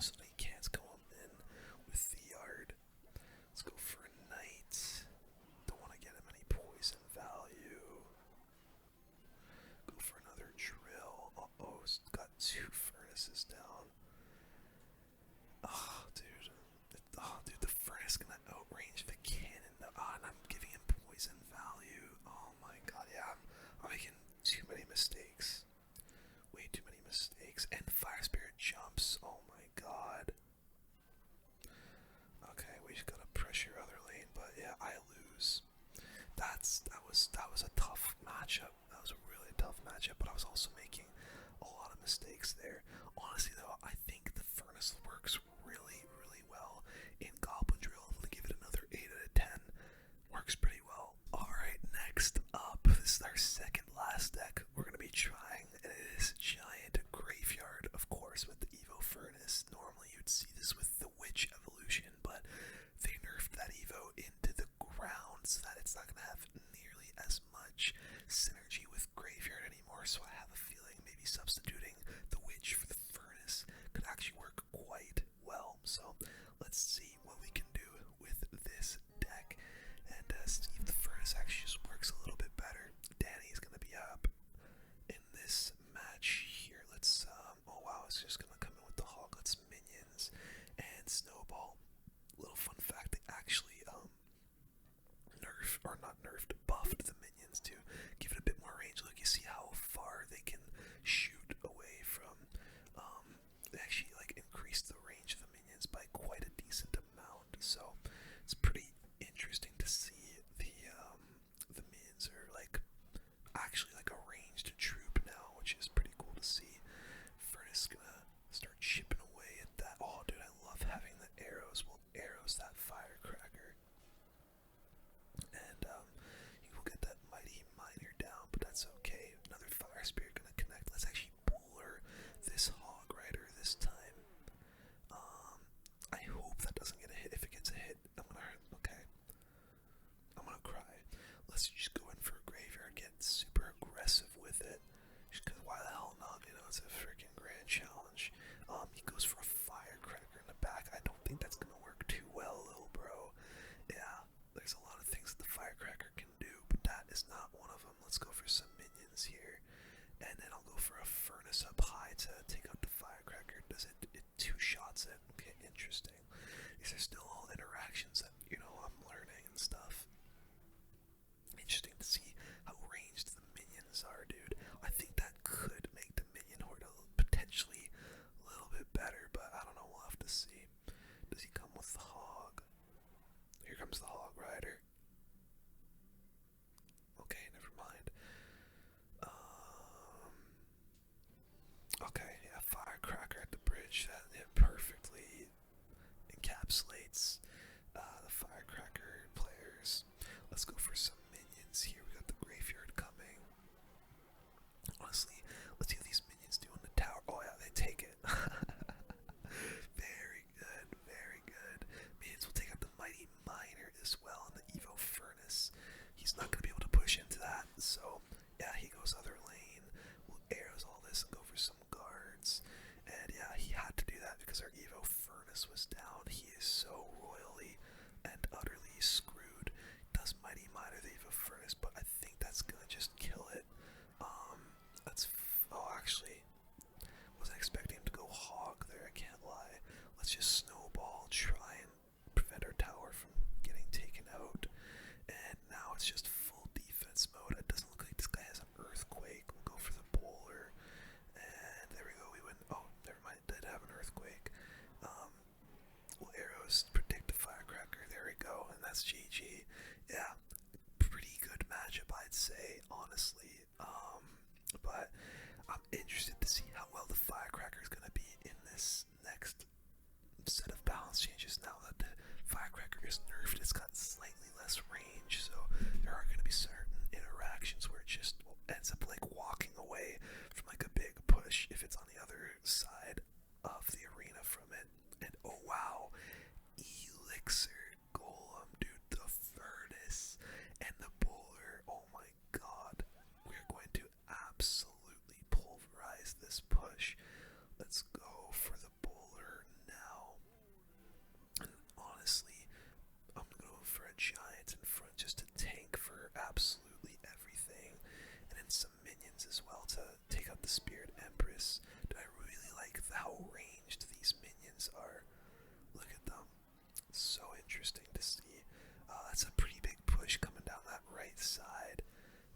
so that he can't go in with the yard. Let's go for a Knight. Don't want to get him any poison value. Go for another Drill. Uh-oh, got two Furnaces down. Oh, dude. Oh, dude, the Furnace gonna outrange the Cannon. And I'm giving him poison value. Oh my god, yeah, I'm making too many mistakes. Way too many mistakes. And Fire Spirit jumps. Oh my god. Okay, we just gotta pressure other lane, but yeah, I lose. That was a tough matchup. That was a really tough matchup, but I was also making a lot of mistakes there. Honestly though, I think the Furnace works really, really well in Goblin Drill. I'm gonna give it another 8 out of 10. Works pretty well. Alright, next up, this is our second last deck we're gonna be trying, and it is Giant Graveyard, of course, with the EVO Furnace. Normally you'd see this with the Witch evolution, but they nerfed that EVO into the ground so that it's not gonna have nearly as much synergy with Graveyard anymore, so I have a feeling maybe substituting the Witch for the Furnace could actually work quite well. So let's see what we can do with this deck and see if the Furnace actually just works a little bit better. Danny's gonna be up in this match here. Let's oh wow, it's just gonna come in with the Hoglets minions and Snowball. Little fun fact, they actually buffed the minions to give it a bit more range. Look, you see how far they can shoot away from. They actually like increased the range of the minions by quite a decent amount. So it's pretty interesting to see the minions are like actually like a ranged troop now, which is pretty cool to see. Furnace gonna start chipping away at that. Oh, dude, I love having the arrows. Well, arrows that firecracker. And you will get that mighty miner down, but that's okay. Another Fire Spirit gonna connect. Let's actually bowler this Hog Rider this time. I hope that doesn't get a hit. If it gets a hit, I'm gonna cry. let's just go in for a graveyard, get super aggressive with it. Just because why the hell not? You know, it's a freaking grand challenge. He goes for a firecracker in the back. I don't think that's gonna work too well, little bro. Yeah, there's a lot of things that the firecracker can do, but that is not one of them. Let's go for some minions here, and then I'll go for a furnace up high to take out the firecracker. Does it two shots it? Okay, interesting. These are still all interactions that, you know, I'm learning and stuff. Interesting to see how ranged the minions are, dude. I think that could make the minion horde potentially a little bit better, but I don't know, we'll have to see. Does he come with the hog? Here comes the hog rider. Okay, never mind. Okay, yeah, firecracker at the bridge. That it perfectly encapsulates the firecracker players. Let's go for some minions here. We got the graveyard coming. Honestly, let's see what these minions do in the tower. Oh yeah, they take it. Very good, very good. Minions will take out the mighty miner as well in the EVO furnace. He's not gonna be able to push into that, so yeah, he goes other lane. We'll arrows all this and go for some guards. And yeah, he had to do that because our EVO furnace was down. He is so royally and utterly screwed. Does mighty miner the EVO furnace, but I think that's gonna just kill it. Oh, actually, wasn't expecting him to go hog there, I can't lie. Let's just snowball, try and prevent our tower from getting taken out. And now it's just full defense mode. It doesn't look like this guy has an earthquake. We'll go for the bowler. And there we go, we went. Oh, never mind, did have an earthquake. Well, arrows predict the firecracker. There we go, and that's GG. Yeah, pretty good matchup, I'd say, honestly. But I'm interested to see how well the firecracker is going to be in this next set of balance changes. Now that the firecracker is nerfed, it's got slightly less range, so there are going to be certain interactions where it just ends up like walking away from like a big push if it's on the other side of the arena from it. And oh wow, elixir golem, dude, the furnace and the bowler. Oh my god, we're going to absolutely pulverize this push. Let's go for the bowler now. And honestly, I'm gonna go for a giant in front just to tank for absolutely everything, and then some minions as well to take out the Spirit Empress. Dude, I really like how ranged these minions are. Look at them. So interesting to see. That's a pretty big push coming down that right side.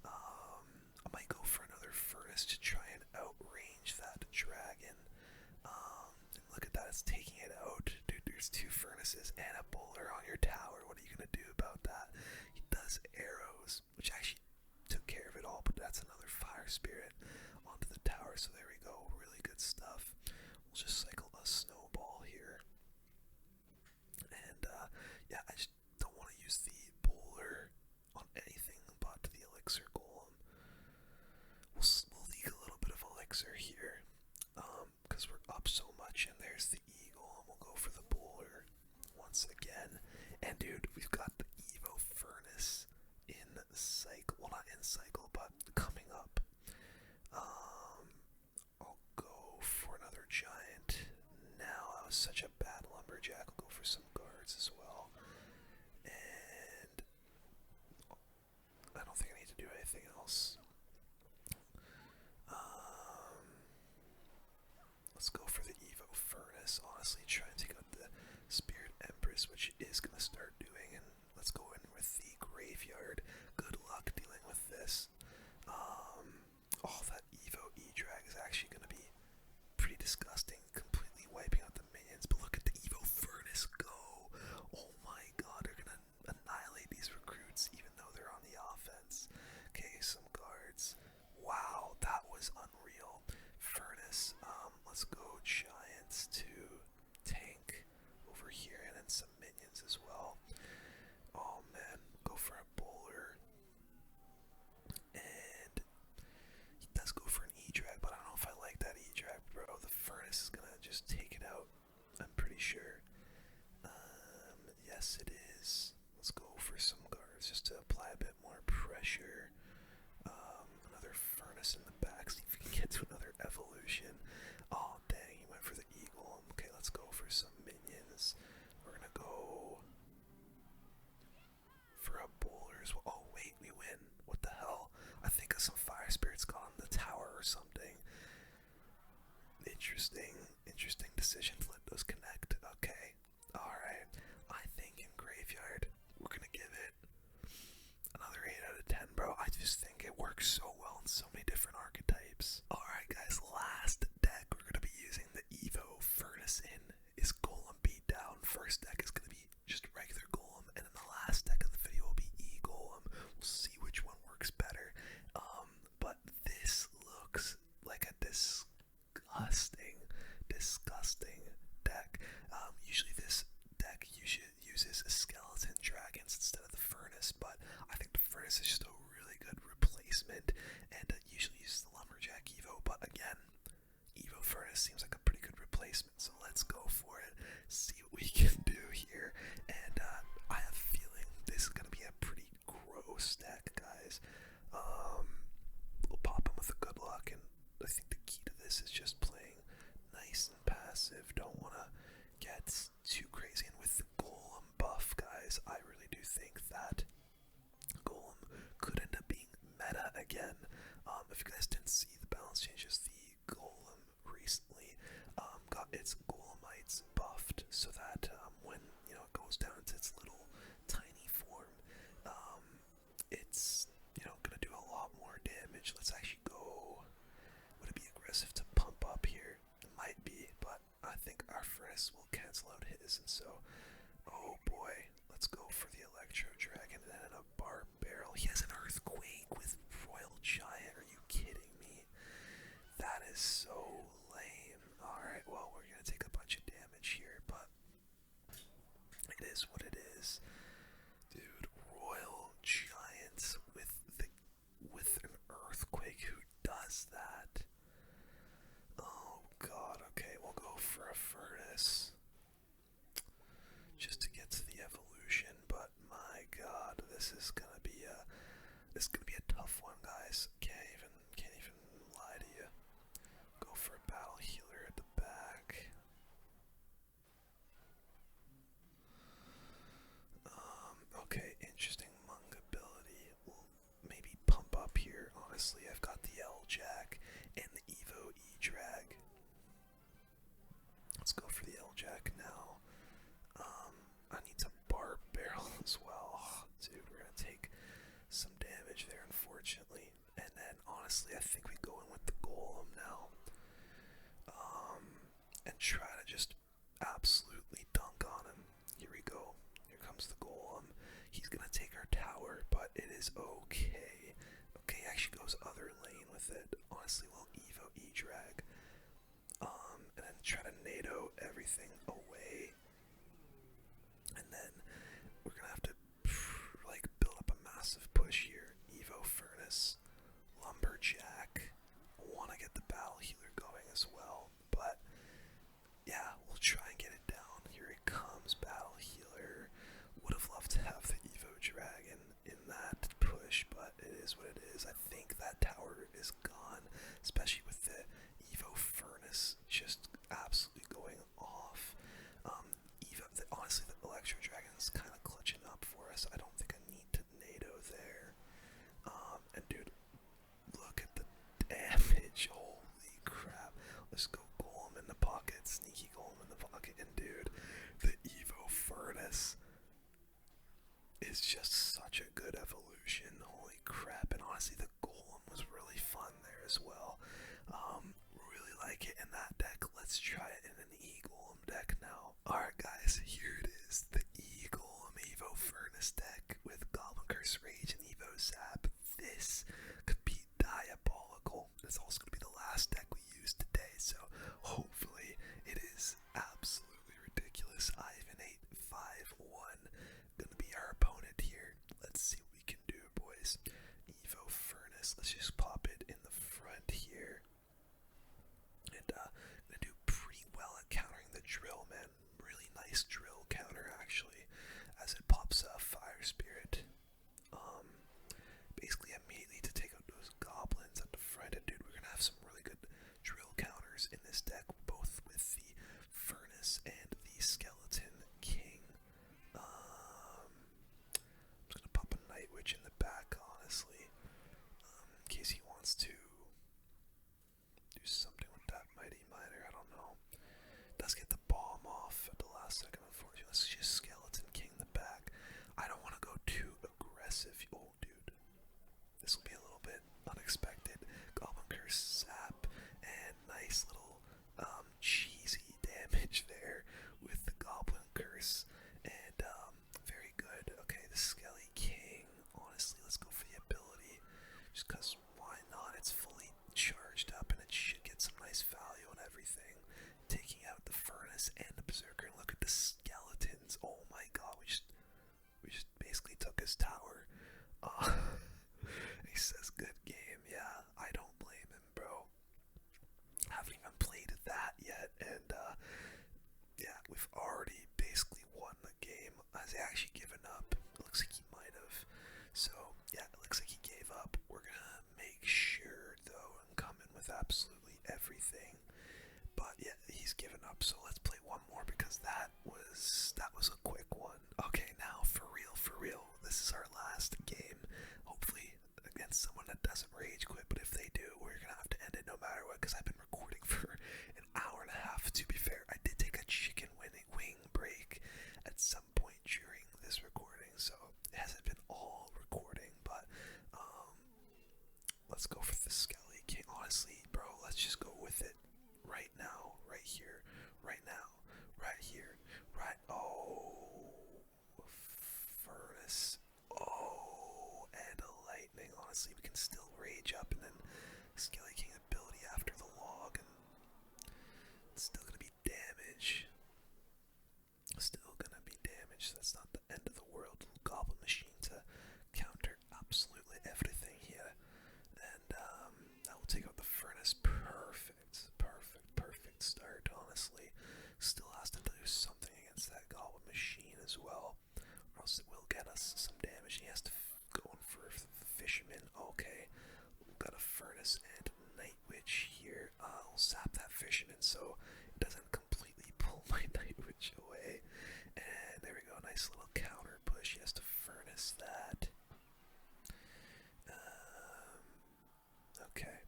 I might go for another furnace to try and outrange that dragon. And look at that, it's taking it out. Dude, there's two furnaces and a bowler on your tower. What are you gonna do about that? He does arrows, which actually took care of it all, but that's another fire spirit onto the tower, so there we go. Really good stuff. We'll just cycle a snowball here. And yeah, I just don't want to use the bowler on anything but the elixir golem. We'll leak a little bit of elixir here, because we're up so much, and there's the eagle, and we'll go for the bowler once again. And dude, we've got the EVO furnace in cycle, well not in cycle, but coming up. I'll go for another giant now. That was such a bad lumberjack. I'll go for some guards as well. And I don't think I need to do anything else. Let's go for the EVO furnace. Honestly, try and take out the Spirit Empress, which is going to start doing. And let's go in with the graveyard. Good luck dealing with this. Oh, that EVO E-Drag is actually going to be pretty disgusting, completely wiping out the minions. But look at the EVO furnace go. Oh my god, they're going to annihilate these recruits even though they're on the offense. Okay, some guards. Wow, that was unreal. Furnace. Let's go giants to tank over here, and then some minions as well. Oh man, go for a bowler. And he does go for an E-Drag, but I don't know if I like that E-Drag, bro. The furnace is gonna just take it out, I'm pretty sure. Yes it is. Let's go for some guards just to apply a bit more pressure. furnace in the back, see if we can get to another evolution. Oh dang, he went for the eagle. Okay, let's go for some minions. We're gonna go for a bowler's. Oh wait, we win. What the hell? I think some fire spirits got on the tower or something. Interesting decision to let those connect. Okay, alright. I think in graveyard, we're gonna give it another 8 out of 10, bro. I just think it works so well in so many different archetypes. Alright guys, last deck we're gonna be using the EVO Furnace in is Golem Beatdown. First deck is gonna be just regular Golem, and then the last deck of the video will be E-Golem. We'll see which one works better. But this looks like a disgusting deck. Usually this deck uses skeleton dragons instead of the furnace, but I think the furnace is just a really good replacement, and usually uses the lumberjack evo, but again, evo furnace seems like a pretty good replacement, so let's go for it, see what we can do here. And I have a feeling this is going to be a pretty gross deck, guys. We'll pop him with a good luck, and I think the key to this is just playing nice and passive. Don't want to get too crazy. And with the Golem buff, guys, I really do think that Golem could end up being meta again. If you guys didn't see the balance changes, the Golem recently got its Golemites buffed so that when it goes down to its little tiny form, it's gonna do a lot more damage. Let's actually go. Would it be aggressive to pump up here? It might be, but I think our furnace will cancel out his, and so, oh boy, let's go for the Electro Dragon and then a Bar Barrel. He has an Earthquake with Royal Giant. Are you kidding me? That is so lame. Alright, well, we're gonna take a bunch of damage here, but it is what it is. Dude, Royal Giant with an Earthquake. Who does that? Oh god, okay, we'll go for a furnace just to get to the evolution, but my god, this is gonna be a tough one, guys. Can't even lie to you. Go for a battle healer at the back. Okay, interesting monk ability. We'll maybe pump up here. Honestly, I've got the L-Jack and the Evo E-Drag. Let's go for the L-Jack now. I need to Bar Barrel as well. Oh, dude, we're gonna take some damage there, unfortunately. And then, honestly, I think we go in with the Golem now. And try to just absolutely dunk on him. Here we go. Here comes the Golem. He's gonna take our tower, but it is okay. Okay, he actually goes other lane with it. Honestly, we'll Evo E-Drag. And then try to NATO everything away. And then we're gonna have to build up a massive push here. Evo Furnace, Lumberjack. I wanna get the battle healer going as well, but yeah, we'll try and get it down. Here it comes, battle healer. Would have loved to have the Evo Dragon in that push, but it is what it is. I think that tower is gone, especially with the Evo Furnace just absolutely going off. Honestly, the Electro Dragon is kind of clutching up for us. I don't think I need to NATO there. And dude, look at the damage. Holy crap. Let's go Golem in the pocket, sneaky Golem in the pocket, and dude, the Evo Furnace is just such a good evolution. Holy crap. And honestly, the Golem was really fun there as well. Really like it in that deck. Let's try it in an E-Golem deck now. Alright guys, here it is. The E-Golem Evo Furnace deck with Goblin Curse Rage and Evo Zap. This could be diabolical. It's also going to be the last deck we use today, so hopefully it is absolutely ridiculous. Ivan 851 gonna be our opponent here. Let's see what we can do, boys. Evo Furnace. Let's just pop it in the front here. And gonna do pretty well at countering the drill, man. Really nice drill counter, actually, as it pops a Fire Spirit. Basically immediately to take out those goblins at the front. Witch in the back, honestly, in case he wants to do something with that Mighty Miner. I don't know. Does get the bomb off at the last second, unfortunately. Let's just Skeleton King the back. I don't want to go too aggressive. Oh, dude. This will be a little bit unexpected. Goblin Curse Zap, and nice little cheesy damage there with the Goblin Curse. And very good. Okay, the Skelly King. Honestly, let's go for the ability. Just because why not? It's fully charged up and it should get some nice value and everything. Taking out the Furnace and the Berserker. And look at the skeletons. Oh my god, we just basically took his tower. He says good game. Yeah, I don't blame him, bro. Haven't even played that yet, and yeah, we've already basically won the game. Has he actually given up? It looks like he might have. So yeah, it looks like he gave up. We're gonna make sure though and come in with absolutely everything. But yeah, he's given up. So let's play one more because that was a quick one. Okay, now for real, this is our last game. Hopefully against someone that doesn't rage quit, but if they do, we're gonna have to end it no matter what, because I've been recording for an hour and a half. To be fair, I did take a chicken wing break at some point during this recording, so it hasn't been all recording, but let's go for the Skelly King. Honestly, bro, let's just go with it right now, right here, right now, right here, right. Oh, Furnace. Oh, and a Lightning. Honestly, we can still rage up and then Skelly King ability after the log, and it's still gonna be damage. Still gonna be damage. That's not the end of the world. Goblin Machine to counter absolutely everything here, and that will take out the Furnace. Perfect start. Honestly, still has to do something against that Goblin Machine as well, or else it will get us some damage. He has to go in for the Fisherman. Okay, we've got a Furnace and Night Witch here. I'll zap that Fisherman so it doesn't completely pull my Night Witch away. And there we go, nice little counter push. He has to Furnace that. Okay,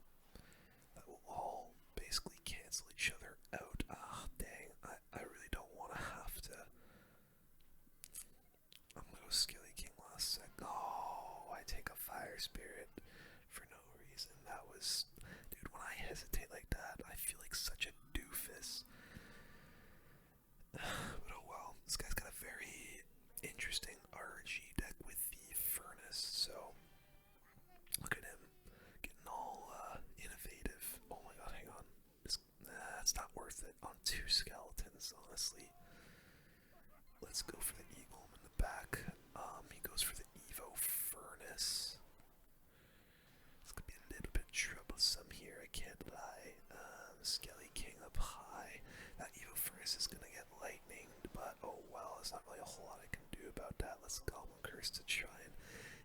that will all basically cancel each other out. Ah, dang, I really don't want to have to. I'm gonna go Skelly King last sec. Oh, I take a Fire Spirit for no reason. That was, dude, when I hesitate like that, I feel like such a doofus. But oh well, this guy's got a very interesting RG deck with the Furnace, so look at him getting all innovative. Oh my god, hang on. It's not worth it on two skeletons, honestly. Let's go for the Eagle in the back. He goes for the EVO Furnace. It's gonna be a little bit troublesome here, I can't lie. Skelly King up high. That EVO Furnace is gonna get lightninged, but oh well, there's not really a whole lot I can do about that. Let's Goblin Curse to try and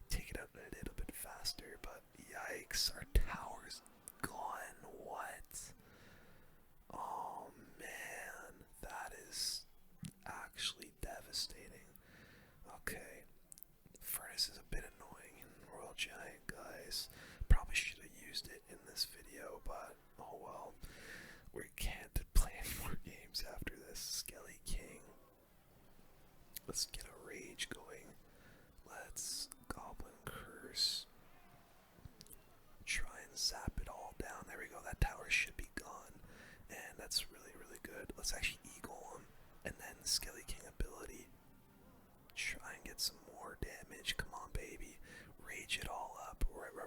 take it out a little bit faster, but yikes, our tower's gone. What? Oh man, that is actually devastating. Okay, Furnace is a bit annoying in Royal Giant, guys. Probably should have used it in this video, but oh well. We can't play any more games after this. Skelly King. Let's get a rage going. Let's Goblin Curse. Try and zap it all down. There we go. That tower should be gone. And that's really, really good. Let's actually Eagle him. And then the Skelly King ability. Try and get some more damage. Come on, baby. Rage it all up.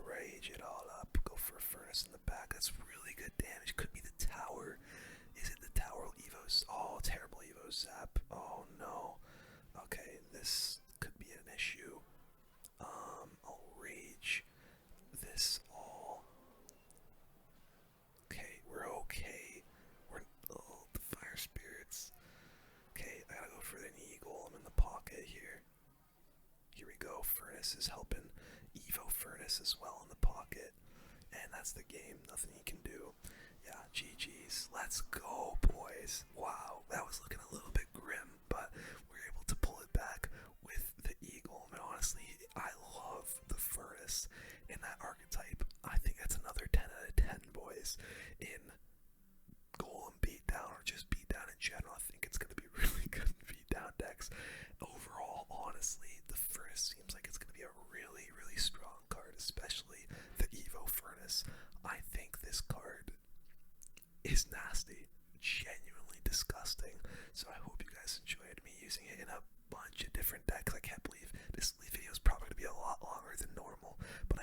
Rage it all up. Go for a Furnace in the back. That's really good damage. Could be the tower. Is it the tower Evo's? Oh, terrible Evo Zap. Oh no. Okay, this could be an issue. I'll rage this all. Okay, we're okay. The Fire Spirits. Okay, I gotta go for an Eagle. I'm in the pocket here. Here we go. Furnace is helping. EVO Furnace as well in the pocket. And that's the game. Nothing you can do. Yeah, GG's. Let's go, boys. Wow, that was looking a little bit grim, but we were able to pull it back. back with the Eagle, and honestly, I love the Furnace in that archetype. I think that's another 10 out of 10, boys. In Golem beatdown, or just beatdown in general, I think it's going to be really good beatdown decks. Overall, honestly, the Furnace seems like it's going to be a really, really strong card, especially the EVO Furnace. I think this card is nasty, genuinely disgusting. So I hope you guys enjoyed me using it in a bunch of different decks. I can't believe this video is probably going to be a lot longer than normal, but